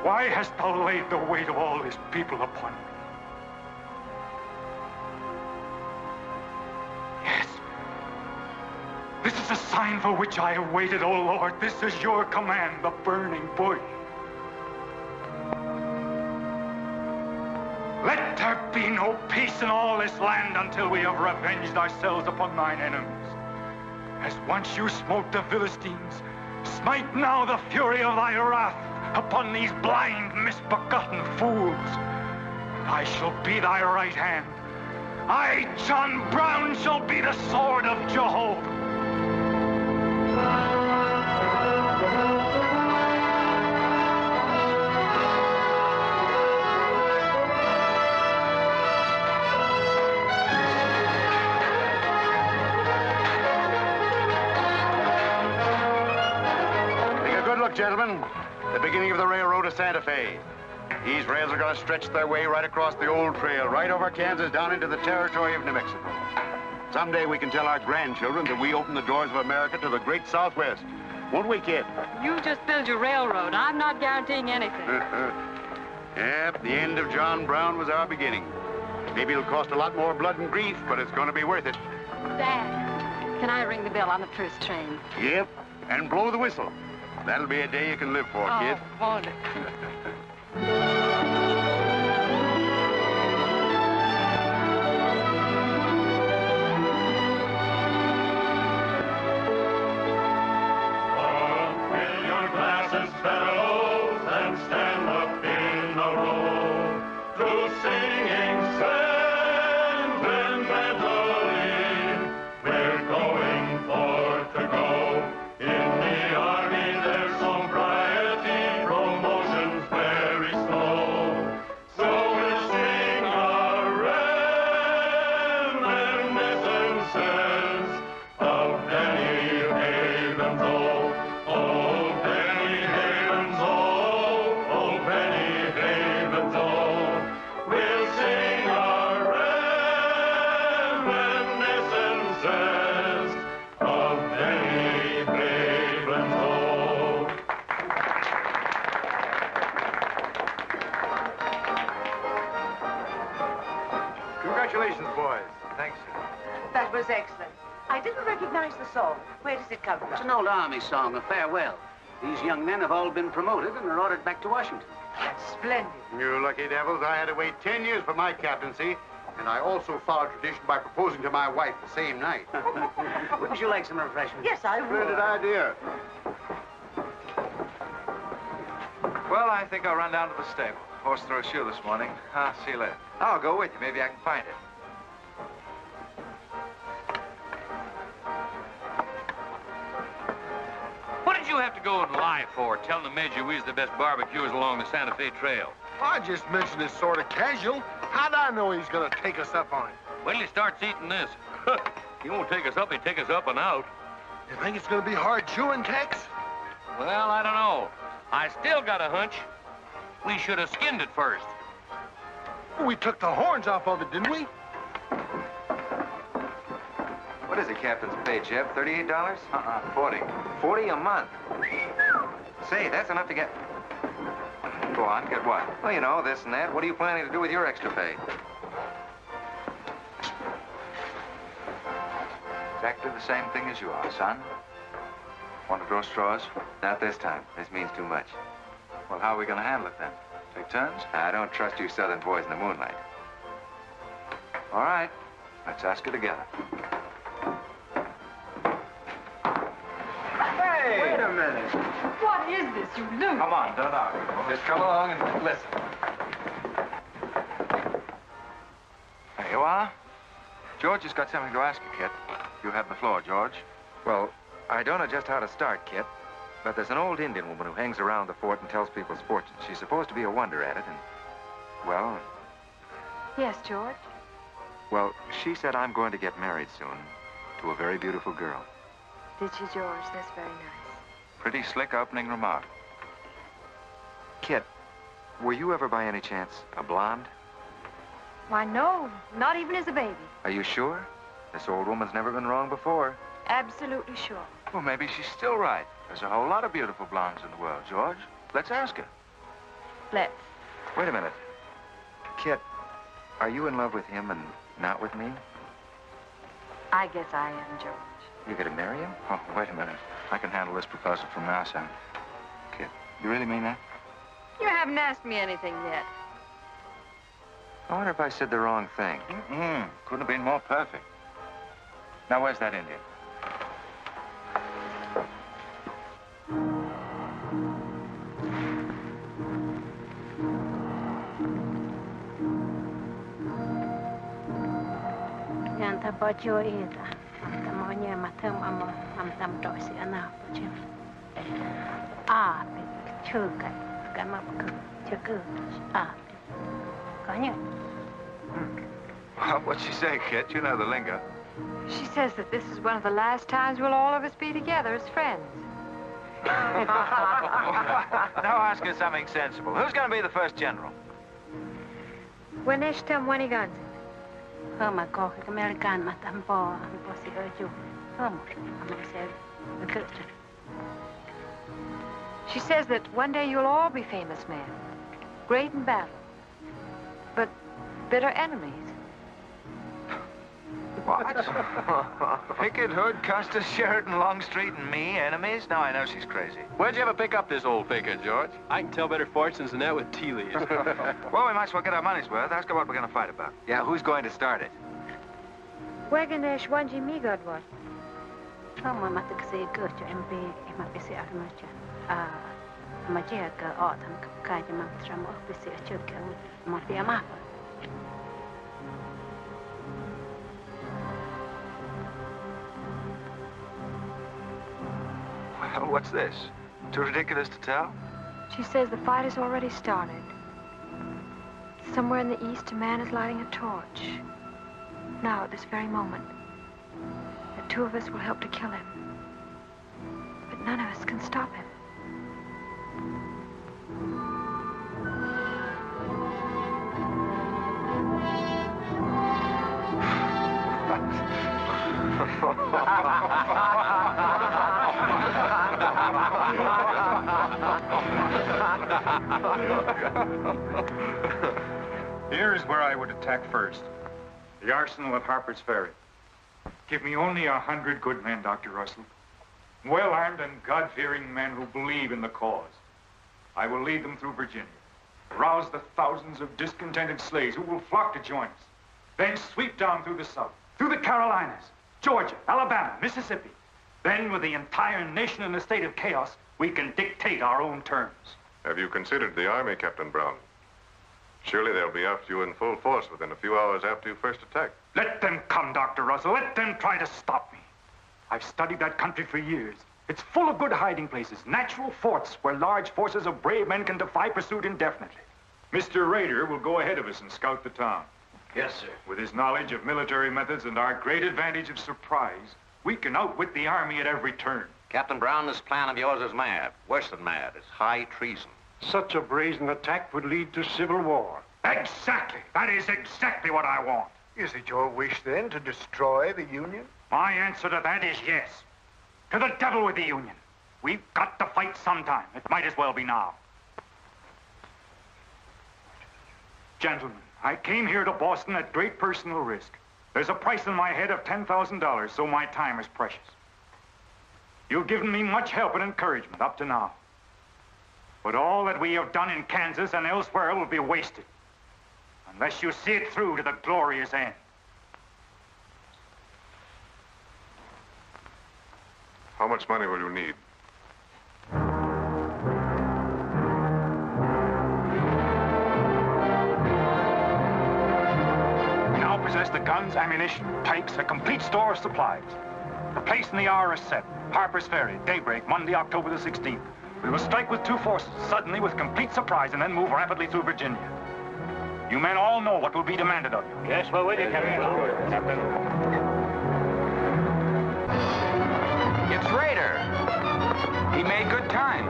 [SPEAKER 19] Why hast thou laid the weight of all this people upon me? Yes.
[SPEAKER 17] sign for which I have waited, O Lord. This is your command, the burning bush. Let there be no peace in all this land until we have revenged ourselves upon thine enemies. As once you smote the Philistines, smite now the fury of thy wrath upon these blind, misbegotten fools. And I shall be thy right hand. I, John Brown, shall be the sword of Jehovah.
[SPEAKER 7] Gentlemen, the beginning of the railroad to Santa Fe. These rails are going to stretch their way right across the old trail, right over Kansas, down into the territory of New Mexico. Someday we can tell our grandchildren that we opened the doors of America to the great Southwest. Won't we, kid?
[SPEAKER 22] You just build your railroad. I'm not guaranteeing anything.
[SPEAKER 7] Yep, the end of John Brown was our beginning. Maybe it'll cost a lot more blood and grief, but it's going to be worth it.
[SPEAKER 22] Dad, can I ring the bell on the first train?
[SPEAKER 7] Yep, and blow the whistle. That'll be a day you can live for, kid.
[SPEAKER 22] Won't it?
[SPEAKER 15] Fill your glasses, fellows, and stand up in a row. Through singing sentimentally, we're going forth to go. In the army there's sobriety, promotion's very slow. So we'll sing our reminiscences of Benny Havens, oh Benny Havens, oh Benny Havens, we'll sing our reminiscences of Benny Havens,
[SPEAKER 2] Congratulations, boys. Thanks.
[SPEAKER 23] That was excellent. I didn't recognize the song. Where does it come from?
[SPEAKER 4] It's an old Army song, a farewell. These young men have all been promoted and are ordered back to Washington.
[SPEAKER 23] That's splendid.
[SPEAKER 7] You lucky devils, I had to wait 10 years for my captaincy, and I also followed tradition by proposing to my wife the same night.
[SPEAKER 4] Wouldn't you like some refreshment?
[SPEAKER 23] Yes, I would.
[SPEAKER 7] Splendid idea.
[SPEAKER 3] Well, I think I'll run down to the stable. Horse threw a shoe this morning. I'll see you later. I'll go with you. Maybe I can find it.
[SPEAKER 20] What did you have to go and lie for, telling the Major we was the best barbecuers along the Santa Fe Trail?
[SPEAKER 12] I just mentioned it sort of casual. How'd I know he's gonna take us up on it?
[SPEAKER 20] Wait till he starts eating this. He won't take us up, he'll take us up and out.
[SPEAKER 12] You think it's gonna be hard chewing, Tex?
[SPEAKER 20] Well, I don't know. I still got a hunch. We should have skinned it first.
[SPEAKER 12] We took the horns off of it, didn't we?
[SPEAKER 3] What is the captain's pay, Jeb? $38? 40. 40 a month. Say, that's enough to get... Go on, get what? Well, you know, this and that. What are you planning to do with your extra pay? Exactly the same thing as you are, son. Want to grow straws? Not this time. This means too much. Well, how are we going to handle it then? Take turns? I don't trust you southern boys in the moonlight. All right. Let's ask her together.
[SPEAKER 2] Hey! Wait a minute.
[SPEAKER 22] What is this, you loot?
[SPEAKER 3] Come on, don't argue. Just come along and listen. There you are. George has got something to ask you, Kit. You have the floor, George. Well, I don't know just how to start, Kit, but there's an old Indian woman who hangs around the fort and tells people's fortunes. She's supposed to be a wonder at it, and, well...
[SPEAKER 8] Yes, George?
[SPEAKER 3] Well, she said I'm going to get married soon to a very beautiful girl.
[SPEAKER 8] Did she, George? That's very nice.
[SPEAKER 3] Pretty slick opening remark. Kit, were you ever by any chance a blonde?
[SPEAKER 8] Why, no. Not even as a baby.
[SPEAKER 3] Are you sure? This old woman's never been wrong before.
[SPEAKER 8] Absolutely sure.
[SPEAKER 3] Well, maybe she's still right. There's a whole lot of beautiful blondes in the world, George. Let's ask her.
[SPEAKER 8] Let's.
[SPEAKER 3] Wait a minute. Kit, are you in love with him and not with me?
[SPEAKER 8] I guess I am, George.
[SPEAKER 3] You gonna marry him? Oh, wait a minute. I can handle this proposal from now, son. Kid, you really mean that?
[SPEAKER 8] You haven't asked me anything yet.
[SPEAKER 3] I wonder if I said the wrong thing. Couldn't have been more perfect. Now, where's that Indian?
[SPEAKER 22] Yanta bajo ita, amta maunya matem am dosi ana bajo. Ah, chuka, kama chuka, ah, kanya.
[SPEAKER 3] Well, what'd she say, kid? You know the lingo.
[SPEAKER 8] She says that this is one of the last times we'll all of us be together as friends.
[SPEAKER 3] Now ask her something sensible. Who's going to be the first general?
[SPEAKER 8] Winesh Tamwanigan.
[SPEAKER 22] Hama ko American matampo si oju.
[SPEAKER 8] She says that one day you'll all be famous men, great in battle, but bitter enemies.
[SPEAKER 3] What? Pickett, Hood, Custer, Sheridan, Longstreet, and me, enemies? Now I know she's crazy.
[SPEAKER 20] Where'd you ever pick up this old faker, George? I can tell better fortunes than that with tea leaves.
[SPEAKER 3] Well, we might as well get our money's worth. Ask her what we're going to fight about. Yeah, who's going to start it?
[SPEAKER 8] Waganesh Wanji Migodwat.
[SPEAKER 22] Hama matakse gocho MB mapisi armacha. Magia ka autumn kaja mantram ofisi achuka mafia mapa.
[SPEAKER 3] Well, what's this? Too ridiculous to tell?
[SPEAKER 8] She says the fight has already started. Somewhere in the east, a man is lighting a torch. Now, at this very moment, the two of us will help to kill him. But none of us can stop him.
[SPEAKER 17] Here's where I would attack first. The arsenal at Harper's Ferry. Give me only 100 good men, Dr. Russell. Well-armed and God-fearing men who believe in the cause. I will lead them through Virginia. Rouse the thousands of discontented slaves who will flock to join us. Then sweep down through the South, through the Carolinas, Georgia, Alabama, Mississippi. Then, with the entire nation in a state of chaos, we can dictate our own terms.
[SPEAKER 5] Have you considered the Army, Captain Brown? Surely they'll be after you in full force within a few hours after you first attack.
[SPEAKER 17] Let them come, Dr. Russell. Let them try to stop me. I've studied that country for years. It's full of good hiding places, natural forts where large forces of brave men can defy pursuit indefinitely.
[SPEAKER 18] Mr. Rader will go ahead of us and scout the town.
[SPEAKER 21] Yes, sir.
[SPEAKER 18] With his knowledge of military methods and our great advantage of surprise, we can outwit the Army at every turn.
[SPEAKER 10] Captain Brown, this plan of yours is mad. Worse than mad. It's high treason.
[SPEAKER 9] Such a brazen attack would lead to civil war.
[SPEAKER 17] Exactly. That is exactly what I want.
[SPEAKER 12] Is it your wish, then, to destroy the Union?
[SPEAKER 17] My answer to that is yes. To the devil with the Union. We've got to fight sometime. It might as well be now. Gentlemen, I came here to Boston at great personal risk. There's a price on my head of $10,000, so my time is precious. You've given me much help and encouragement up to now. But all that we have done in Kansas and elsewhere will be wasted unless you see it through to the glorious end.
[SPEAKER 5] How much money will you need?
[SPEAKER 17] We now possess the guns, ammunition, tanks, a complete store of supplies. The place and the hour is set. Harper's Ferry, daybreak, Monday, October the 16th. We will strike with two forces, suddenly with complete surprise, and then move rapidly through Virginia. You men all know what will be demanded of you.
[SPEAKER 14] Yes, we're with you, Captain.
[SPEAKER 2] It's Rader. He made good time.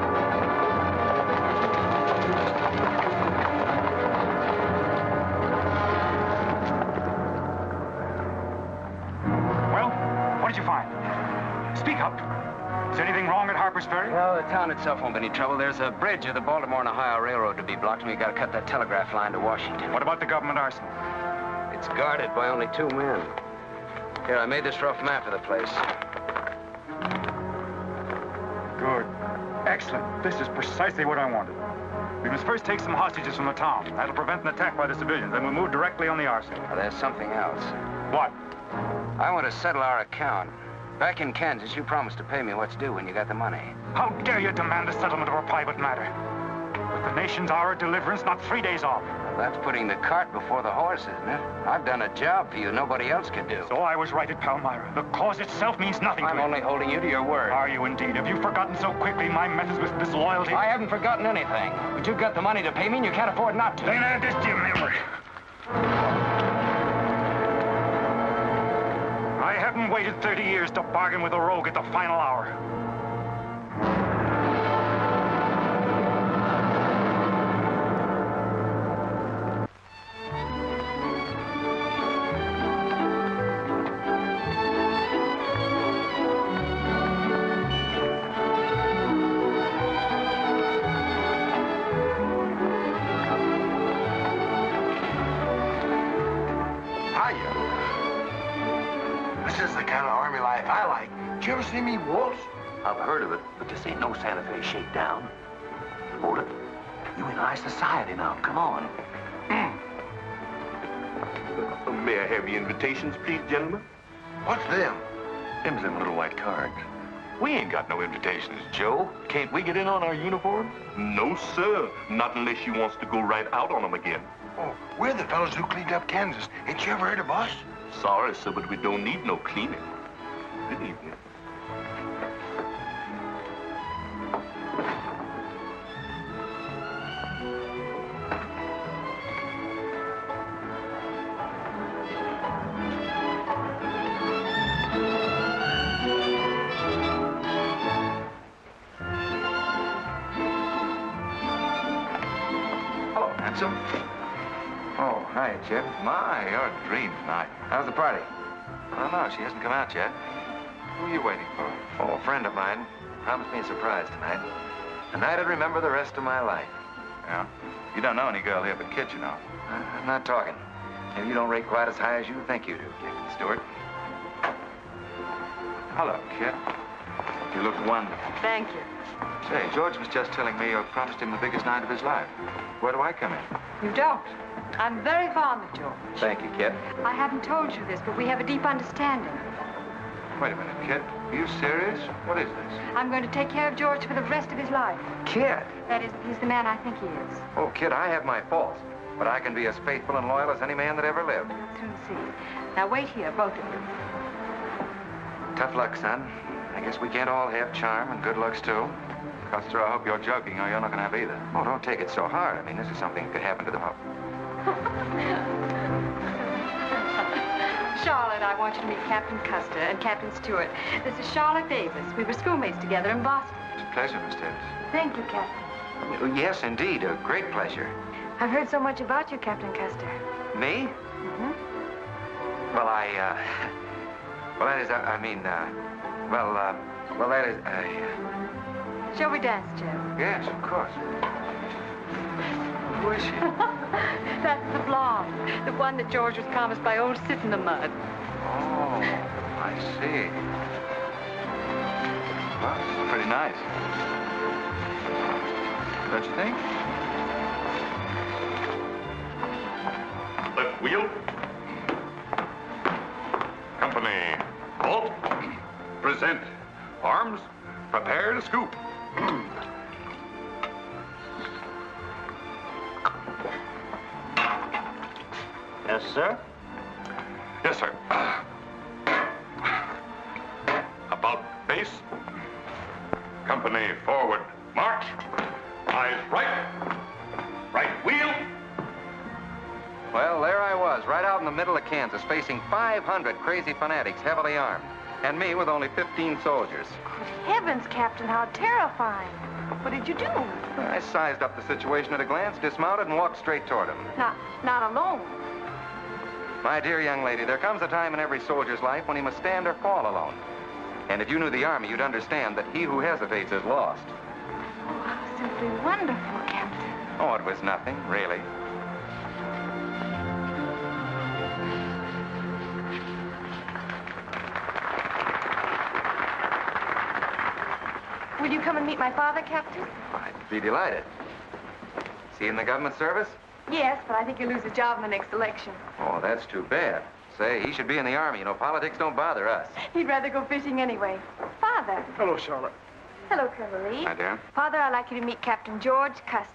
[SPEAKER 17] Well, what did you find? Speak up. Is anything wrong at Harper's Ferry?
[SPEAKER 4] Well, the town itself won't be any trouble. There's a bridge of the Baltimore and Ohio Railroad to be blocked, and we got to cut that telegraph line to Washington.
[SPEAKER 17] What about the government arsenal?
[SPEAKER 4] It's guarded by only 2 men. Here, I made this rough map of the place.
[SPEAKER 17] Excellent. This is precisely what I wanted. We must first take some hostages from the town. That'll prevent an attack by the civilians. Then we'll move directly on the arsenal.
[SPEAKER 3] Well, there's something else.
[SPEAKER 17] What?
[SPEAKER 3] I want to settle our account. Back in Kansas, you promised to pay me what's due when you got the money.
[SPEAKER 17] How dare you demand a settlement of a private matter? With the nation's hour of deliverance not 3 days off.
[SPEAKER 3] Well, that's putting the cart before the horse, isn't it? I've done a job for you nobody else could do.
[SPEAKER 17] So I was right at Palmyra. The cause itself means nothing to
[SPEAKER 3] I'm
[SPEAKER 17] you.
[SPEAKER 3] only holding you to your word.
[SPEAKER 17] Are you indeed? Have you forgotten so quickly my methods with disloyalty?
[SPEAKER 3] I haven't forgotten anything. But you've got the money to pay me and you can't afford not to.
[SPEAKER 17] Then add this to your memory. I haven't waited 30 years to bargain with a rogue at the final hour.
[SPEAKER 12] You ever see me waltz?
[SPEAKER 4] I've heard of it, but this ain't no Santa Fe shakedown. Hold it. You in high society now. Come on.
[SPEAKER 19] May I have your invitations, please, gentlemen?
[SPEAKER 12] What's them?
[SPEAKER 19] Them's them little white cards. We ain't got no invitations, Joe. Can't we get in on our uniform? No, sir. Not unless you wants to go right out on them again.
[SPEAKER 12] Oh, we're the fellows who cleaned up Kansas. Ain't you ever heard of us?
[SPEAKER 19] Sorry, sir, but we don't need no cleaning. Good evening.
[SPEAKER 3] Handsome? Oh, hi, Chip.
[SPEAKER 18] My, you're a dream tonight.
[SPEAKER 3] How's the party?
[SPEAKER 18] I don't know. She hasn't come out yet. Who are you waiting for?
[SPEAKER 3] Oh, a friend of mine promised me a surprise tonight. A night I'd remember the rest of my life.
[SPEAKER 18] Yeah? You don't know any girl here but Kit, you know.
[SPEAKER 3] I'm not talking. Maybe you don't rate quite as high as you think you do, Captain Stewart.
[SPEAKER 18] Hello, Kit. You look wonderful.
[SPEAKER 23] Thank you.
[SPEAKER 18] Say, George was just telling me you promised him the biggest night of his life. Where do I come in?
[SPEAKER 23] You don't. I'm very fond of George.
[SPEAKER 3] Thank you, Kit.
[SPEAKER 8] I haven't told you this, but we have a deep understanding.
[SPEAKER 18] Wait a minute, Kit. Are you serious? What is this?
[SPEAKER 8] I'm going to take care of George for the rest of his life.
[SPEAKER 3] Kit!
[SPEAKER 8] That is, he's the man I think he is.
[SPEAKER 3] Oh, Kit, I have my faults. But I can be as faithful and loyal as any man that ever lived.
[SPEAKER 8] We'll soon see. Now, wait here, both of you.
[SPEAKER 3] Tough luck, son. I guess we can't all have charm and good looks, too.
[SPEAKER 18] Custer, I hope you're joking, or you're not going to have either.
[SPEAKER 3] Oh, don't take it so hard. I mean, this is something that could happen to the public.
[SPEAKER 8] Charlotte, I want you to meet Captain Custer and Captain Stewart. This is Charlotte Davis. We were schoolmates together in Boston.
[SPEAKER 18] It's a pleasure, Miss Davis.
[SPEAKER 8] Thank you, Captain.
[SPEAKER 3] Oh, yes, indeed. A great pleasure.
[SPEAKER 8] I've heard so much about you, Captain Custer.
[SPEAKER 3] Me?
[SPEAKER 8] Mm-hmm.
[SPEAKER 3] Well, well, that is, well, that is,
[SPEAKER 8] Shall we dance, Joe?
[SPEAKER 3] Yes, of course. Who is she?
[SPEAKER 8] That's the blonde. The one that George was promised by old Sit in the Mud.
[SPEAKER 3] Oh, I see.
[SPEAKER 18] Well, it's pretty nice. Don't you think?
[SPEAKER 5] Left wheel. Company. Halt. Present. Arms. Prepare to scoop.
[SPEAKER 4] Yes, sir?
[SPEAKER 5] Yes, sir. About face. Company forward. March. Eyes right. Right wheel.
[SPEAKER 3] Well, there I was, right out in the middle of Kansas, facing 500 crazy fanatics, heavily armed. And me with only 15 soldiers.
[SPEAKER 8] Good heavens, Captain, how terrifying. What did you do?
[SPEAKER 3] I sized up the situation at a glance, dismounted, and walked straight toward him.
[SPEAKER 8] Not alone.
[SPEAKER 3] My dear young lady, there comes a time in every soldier's life when he must stand or fall alone. And if you knew the Army, you'd understand that he who hesitates is lost.
[SPEAKER 8] Oh, how simply wonderful, Captain.
[SPEAKER 3] Oh, it was nothing, really.
[SPEAKER 8] Will you you come and meet my father, Captain?
[SPEAKER 3] I'd be delighted. Is he in the government service?
[SPEAKER 8] Yes, but I think he'll lose his job in the next election.
[SPEAKER 3] Oh, that's too bad. Say, he should be in the Army. You know, politics don't bother us.
[SPEAKER 8] He'd rather go fishing anyway. Father.
[SPEAKER 9] Hello, Charlotte.
[SPEAKER 8] Hello, Colonel Lee.
[SPEAKER 3] Hi, dear.
[SPEAKER 8] Father, I'd like you to meet Captain George Custer.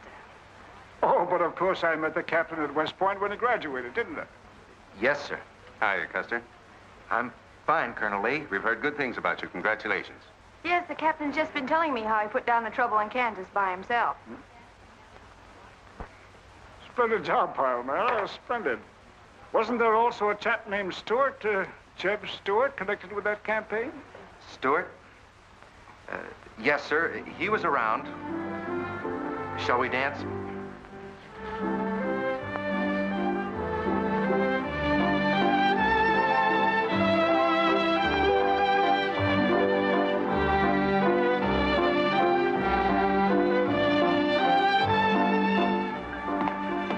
[SPEAKER 9] Oh, but of course I met the captain at West Point when he graduated, didn't I?
[SPEAKER 3] Yes, sir.
[SPEAKER 2] Hi, Custer.
[SPEAKER 3] I'm fine, Colonel Lee.
[SPEAKER 2] We've heard good things about you. Congratulations.
[SPEAKER 8] Yes, the captain's just been telling me how he put down the trouble in Kansas by himself.
[SPEAKER 9] Splendid job, pile, man. Oh, splendid. Wasn't there also a chap named Stewart, Jeb Stewart, connected with that campaign?
[SPEAKER 3] Stewart? Yes, sir. He was around. Shall we dance?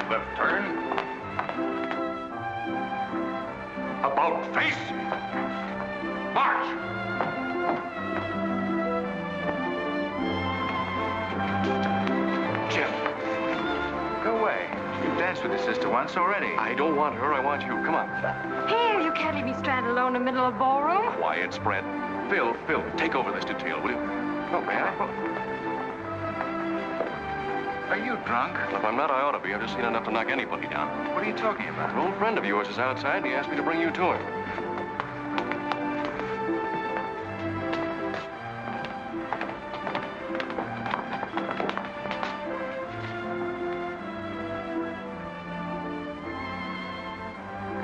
[SPEAKER 19] Left turn. About face. March.
[SPEAKER 3] Jim. Go away. You've danced with your sister once already.
[SPEAKER 19] I don't want her. I want you. Come on.
[SPEAKER 8] Here, you can't leave me stranded alone in the middle of a ballroom.
[SPEAKER 19] Quiet, spread. Phil, take over this detail, will you?
[SPEAKER 3] Oh, may I? Are you drunk?
[SPEAKER 19] If I'm not, I ought to be. I've just seen enough to knock anybody down.
[SPEAKER 3] What are you talking about?
[SPEAKER 19] An old friend of yours is outside, and he asked me to bring you to him.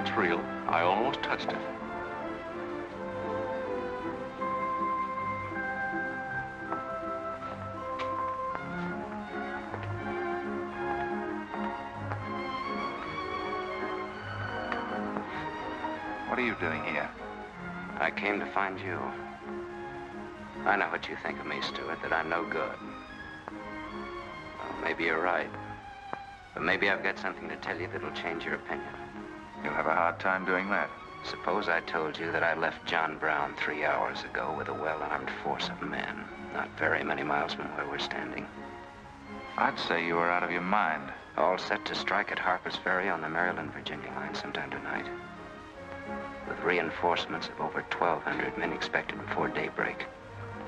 [SPEAKER 19] It's real. I almost touched it.
[SPEAKER 3] What are you doing here?
[SPEAKER 1] I came to find you. I know what you think of me, Stuart, that I'm no good. Well, maybe you're right. But maybe I've got something to tell you that'll change your opinion.
[SPEAKER 3] You'll have a hard time doing that.
[SPEAKER 1] Suppose I told you that I left John Brown 3 hours ago with a well-armed force of men, not very many miles from where we're standing.
[SPEAKER 3] I'd say you were out of your mind.
[SPEAKER 1] All set to strike at Harper's Ferry on the Maryland-Virginia line sometime tonight. With reinforcements of over 1,200 men expected before daybreak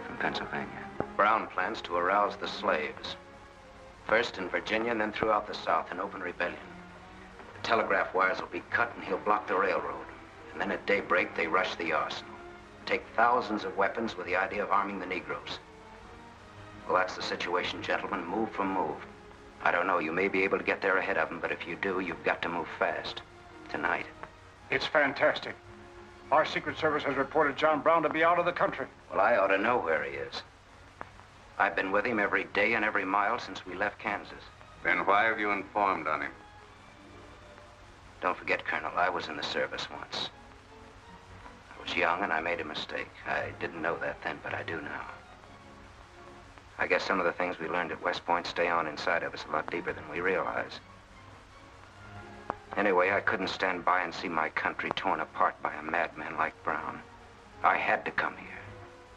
[SPEAKER 1] from Pennsylvania. Brown plans to arouse the slaves. First in Virginia and then throughout the South in open rebellion. The telegraph wires will be cut and he'll block the railroad. And then at daybreak, they rush the arsenal. Take thousands of weapons with the idea of arming the Negroes. Well, that's the situation, gentlemen. Move for move. I don't know, you may be able to get there ahead of them, but if you do, you've got to move fast. Tonight.
[SPEAKER 9] It's fantastic. Our Secret Service has reported John Brown to be out of the country.
[SPEAKER 1] Well, I ought to know where he is. I've been with him every day and every mile since we left Kansas.
[SPEAKER 2] Then why have you informed on him?
[SPEAKER 1] Don't forget, Colonel, I was in the service once. I was young and I made a mistake. I didn't know that then, but I do now. I guess some of the things we learned at West Point stay on inside of us a lot deeper than we realize. Anyway, I couldn't stand by and see my country torn apart by a madman like Brown. I had to come here.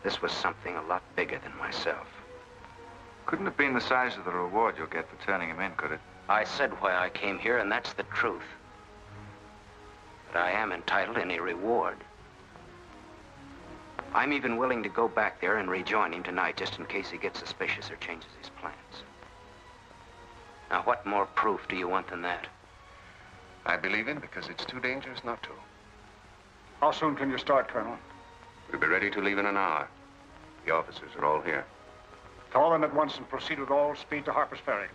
[SPEAKER 1] This was something a lot bigger than myself.
[SPEAKER 3] Couldn't have been the size of the reward you'll get for turning him in, could it?
[SPEAKER 1] I said why I came here, and that's the truth. But I am entitled to any reward. I'm even willing to go back there and rejoin him tonight, just in case he gets suspicious or changes his plans. Now, what more proof do you want than that?
[SPEAKER 2] I believe him because it's too dangerous not to.
[SPEAKER 9] How soon can you start, Colonel?
[SPEAKER 2] We'll be ready to leave in an hour. The officers are all here.
[SPEAKER 9] Call them at once and proceed with all speed to Harper's Ferry.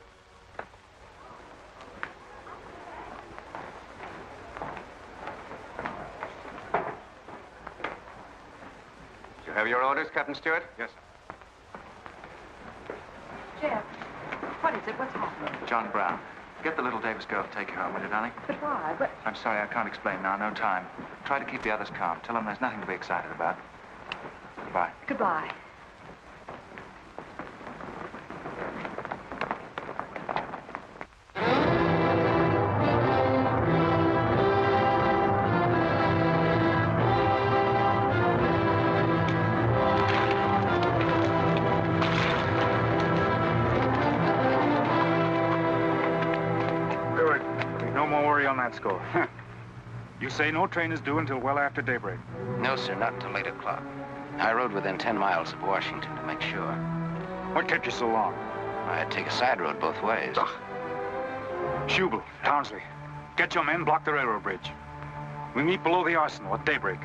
[SPEAKER 2] You have your orders, Captain Stewart?
[SPEAKER 3] Yes, sir.
[SPEAKER 23] Jeff, what is it? What's happening?
[SPEAKER 3] John Brown. Get the little Davis girl to take you home, will you, darling?
[SPEAKER 23] But why? But
[SPEAKER 3] I'm sorry, I can't explain now. No time. Try to keep the others calm. Tell them there's nothing to be excited about. Goodbye.
[SPEAKER 23] goodbye.
[SPEAKER 17] No more worry on that score. You say no train is due until well after daybreak?
[SPEAKER 1] No, sir, not until 8 o'clock. I rode within 10 miles of Washington to make sure.
[SPEAKER 17] What kept you so long?
[SPEAKER 1] I had to take a side road both ways.
[SPEAKER 17] Schubel, Townsley, get your men, block the railroad bridge. We meet below the arsenal at daybreak.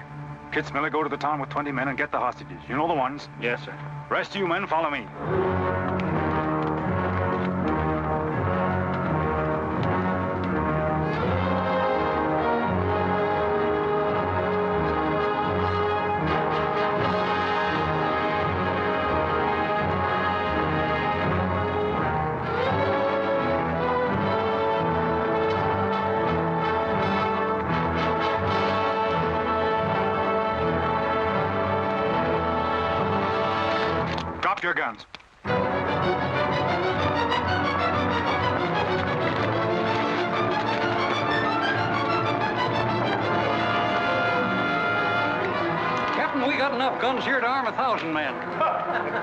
[SPEAKER 17] Kitzmiller, go to the town with 20 men and get the hostages. You know the ones?
[SPEAKER 9] Yes, sir.
[SPEAKER 17] Rest of you men, follow me. Drop your guns.
[SPEAKER 6] Captain, we got enough guns here to arm 1,000 men.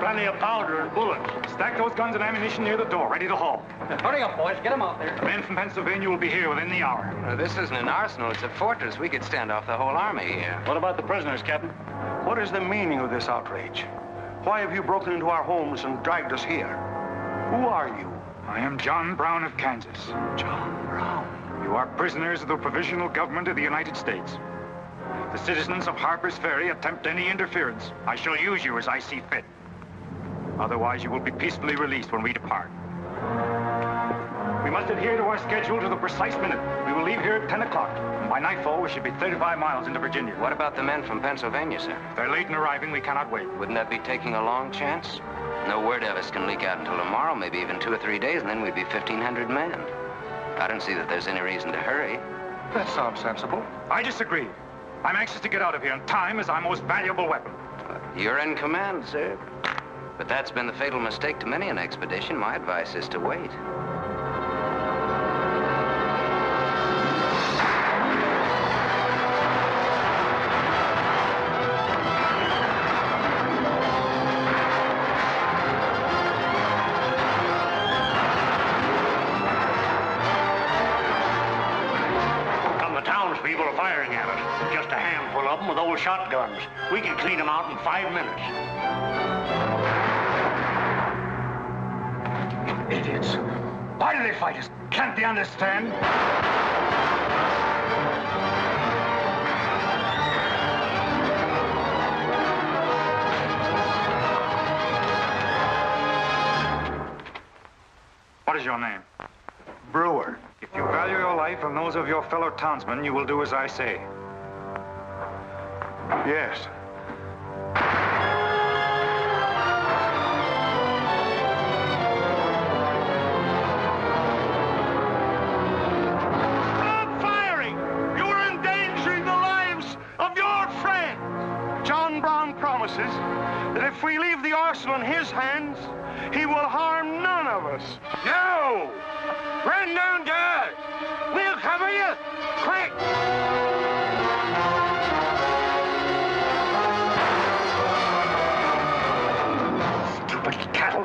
[SPEAKER 17] Plenty of powder and bullets. Stack those guns and ammunition near the door, ready to haul.
[SPEAKER 6] Hurry up, boys. Get them out there.
[SPEAKER 17] The men from Pennsylvania will be here within the hour.
[SPEAKER 1] This isn't an arsenal, it's a fortress. We could stand off the whole army here.
[SPEAKER 9] What about the prisoners, Captain?
[SPEAKER 12] What is the meaning of this outrage? Why have you broken into our homes and dragged us here? Who are you?
[SPEAKER 17] I am John Brown of Kansas.
[SPEAKER 12] John Brown?
[SPEAKER 17] You are prisoners of the provisional government of the United States. If the citizens of Harper's Ferry attempt any interference, I shall use you as I see fit. Otherwise, you will be peacefully released when we depart. We must adhere to our schedule to the precise minute. We will leave here at 10 o'clock. And by nightfall, we should be 35 miles into Virginia.
[SPEAKER 1] What about the men from Pennsylvania, sir?
[SPEAKER 17] If they're late in arriving, we cannot wait.
[SPEAKER 1] Wouldn't that be taking a long chance? No word of us can leak out until tomorrow, maybe even 2 or 3 days, and then we'd be 1,500 men. I don't see that there's any reason to hurry.
[SPEAKER 12] That sounds sensible.
[SPEAKER 17] I disagree. I'm anxious to get out of here, and time is our most valuable weapon.
[SPEAKER 1] You're in command, sir. But that's been the fatal mistake to many an expedition. My advice is to wait.
[SPEAKER 6] People are firing at us. Just a handful of them with old shotguns. We can clean them out in 5 minutes.
[SPEAKER 17] Idiots. Why do they fight us? Can't they understand? What is your name?
[SPEAKER 12] Brewer.
[SPEAKER 17] If you value your life and those of your fellow townsmen, you will do as I say.
[SPEAKER 12] Yes.
[SPEAKER 6] Stop firing! You are endangering the lives of your friends!
[SPEAKER 12] John Brown promises that if we leave the arsenal in his hands, he will harm none of us.
[SPEAKER 6] No! Run down to us! We'll cover you! Quick!
[SPEAKER 17] Stupid cattle.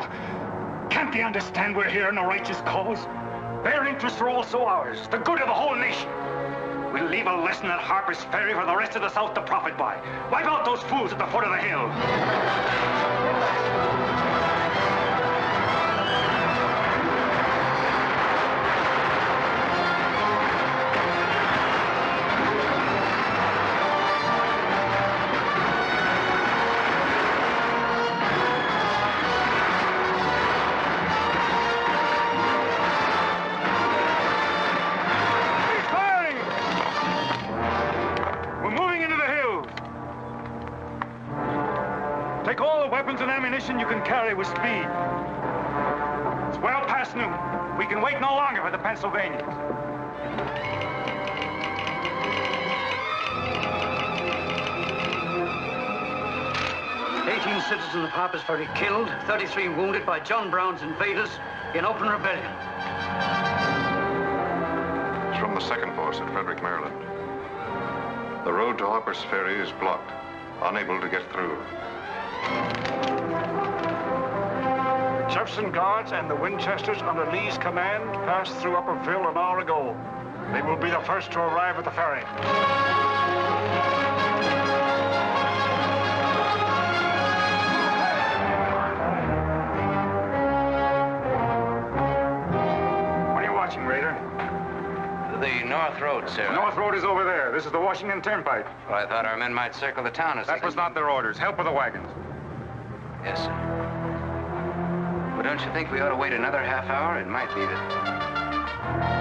[SPEAKER 17] Can't they understand we're here in a righteous cause? Their interests are also ours, the good of the whole nation. We'll leave a lesson at Harper's Ferry for the rest of the South to profit by. Wipe out those fools at the foot of the hill. Take all the weapons and ammunition you can carry with speed. It's well past noon. We can wait no longer for the Pennsylvanians.
[SPEAKER 6] Citizens of Harper's Ferry killed, 33 wounded by John Brown's invaders in open rebellion.
[SPEAKER 5] It's from the 2nd Force at Frederick, Maryland. The road to Harper's Ferry is blocked, unable to get through.
[SPEAKER 9] Jefferson Guards and the Winchesters under Lee's command passed through Upperville an hour ago. They will be the first to arrive at the ferry. What are you watching, Raider?
[SPEAKER 2] The North Road, sir.
[SPEAKER 18] The North Road is over there. This is the Washington Turnpike.
[SPEAKER 2] Well, I thought our men might circle the town as
[SPEAKER 18] That was not their orders. Help with the wagons.
[SPEAKER 2] Yes, sir. But don't you think we ought to wait another half hour? It might be that...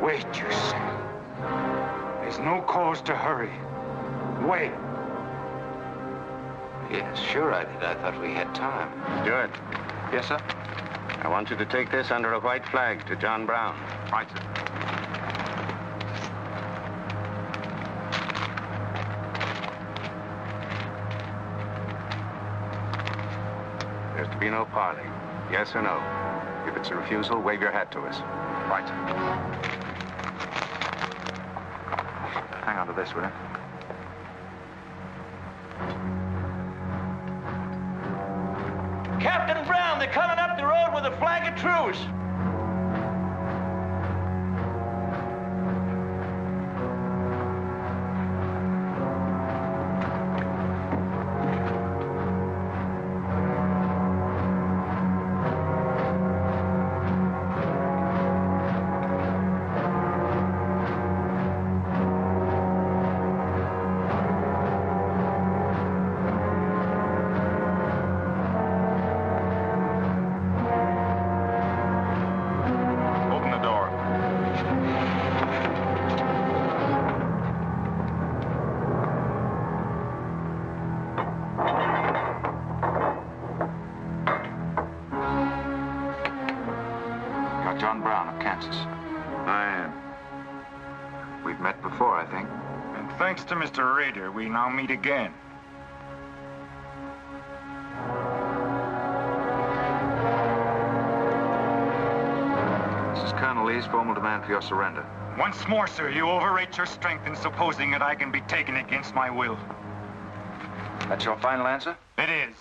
[SPEAKER 9] Wait, you say. There's no cause to hurry. Wait.
[SPEAKER 1] Yes, sure I did. I thought we had time.
[SPEAKER 10] Stewart.
[SPEAKER 3] Yes, sir?
[SPEAKER 10] I want you to take this under a white flag to John Brown.
[SPEAKER 3] Right, sir.
[SPEAKER 10] There's to be no parley. Yes or no? If it's a refusal, wave your hat to us.
[SPEAKER 3] Right, sir. Hang on to this, will you?
[SPEAKER 14] Captain Brown, they're coming up the road with a flag of truce.
[SPEAKER 3] John Brown of Kansas.
[SPEAKER 18] I am.
[SPEAKER 3] We've met before, I think.
[SPEAKER 18] And thanks to Mr. Rader, we now meet again.
[SPEAKER 3] This is Colonel Lee's formal demand for your surrender.
[SPEAKER 18] Once more, sir, you overrate your strength in supposing that I can be taken against my will.
[SPEAKER 3] That's your final answer?
[SPEAKER 18] It is.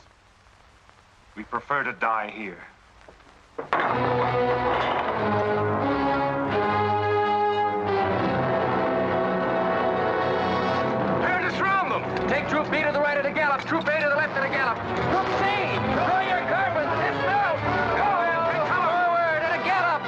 [SPEAKER 18] We prefer to die here.
[SPEAKER 14] Prepare to surround them. Take Troop B to the right of the gallop. Troop A to the left of the gallop. Troop C, throw your carbines. Dismount. Go, Al. Forward and a gallop.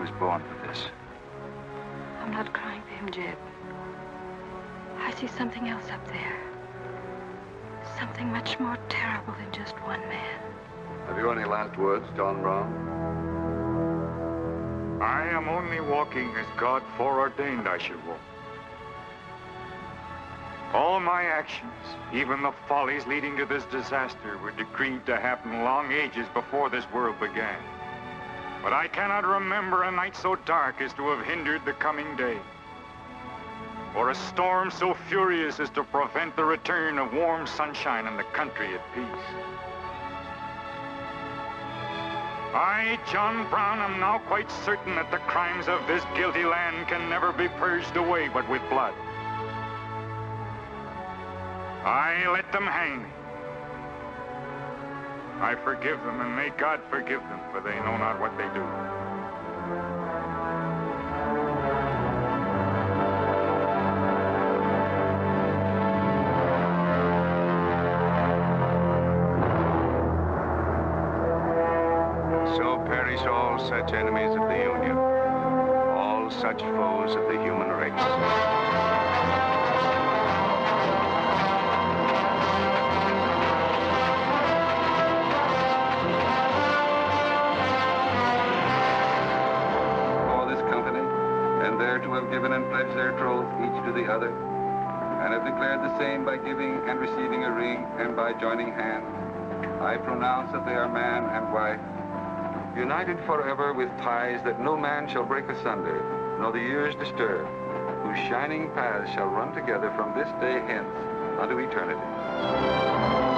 [SPEAKER 3] was born for this.
[SPEAKER 8] I'm not crying for him, Jeb. I see something else up there. Something much more terrible than just one man.
[SPEAKER 7] Have you any last words, John Brown?
[SPEAKER 17] I am only walking as God foreordained I should walk. All my actions, even the follies leading to this disaster, were decreed to happen long ages before this world began. But I cannot remember a night so dark as to have hindered the coming day, or a storm so furious as to prevent the return of warm sunshine and the country at peace. I, John Brown, am now quite certain that the crimes of this guilty land can never be purged away but with blood. I let them hang me. I forgive them, and may God forgive them, for they know not what they do.
[SPEAKER 3] So perish all such enemies of the Union, all such foes of the human race.
[SPEAKER 11] To have given and pledged their troth each to the other, and have declared the same by giving and receiving a ring and by joining hands, I pronounce that they are man and wife, united forever with ties that no man shall break asunder, nor the years disturb, whose shining paths shall run together from this day hence unto eternity.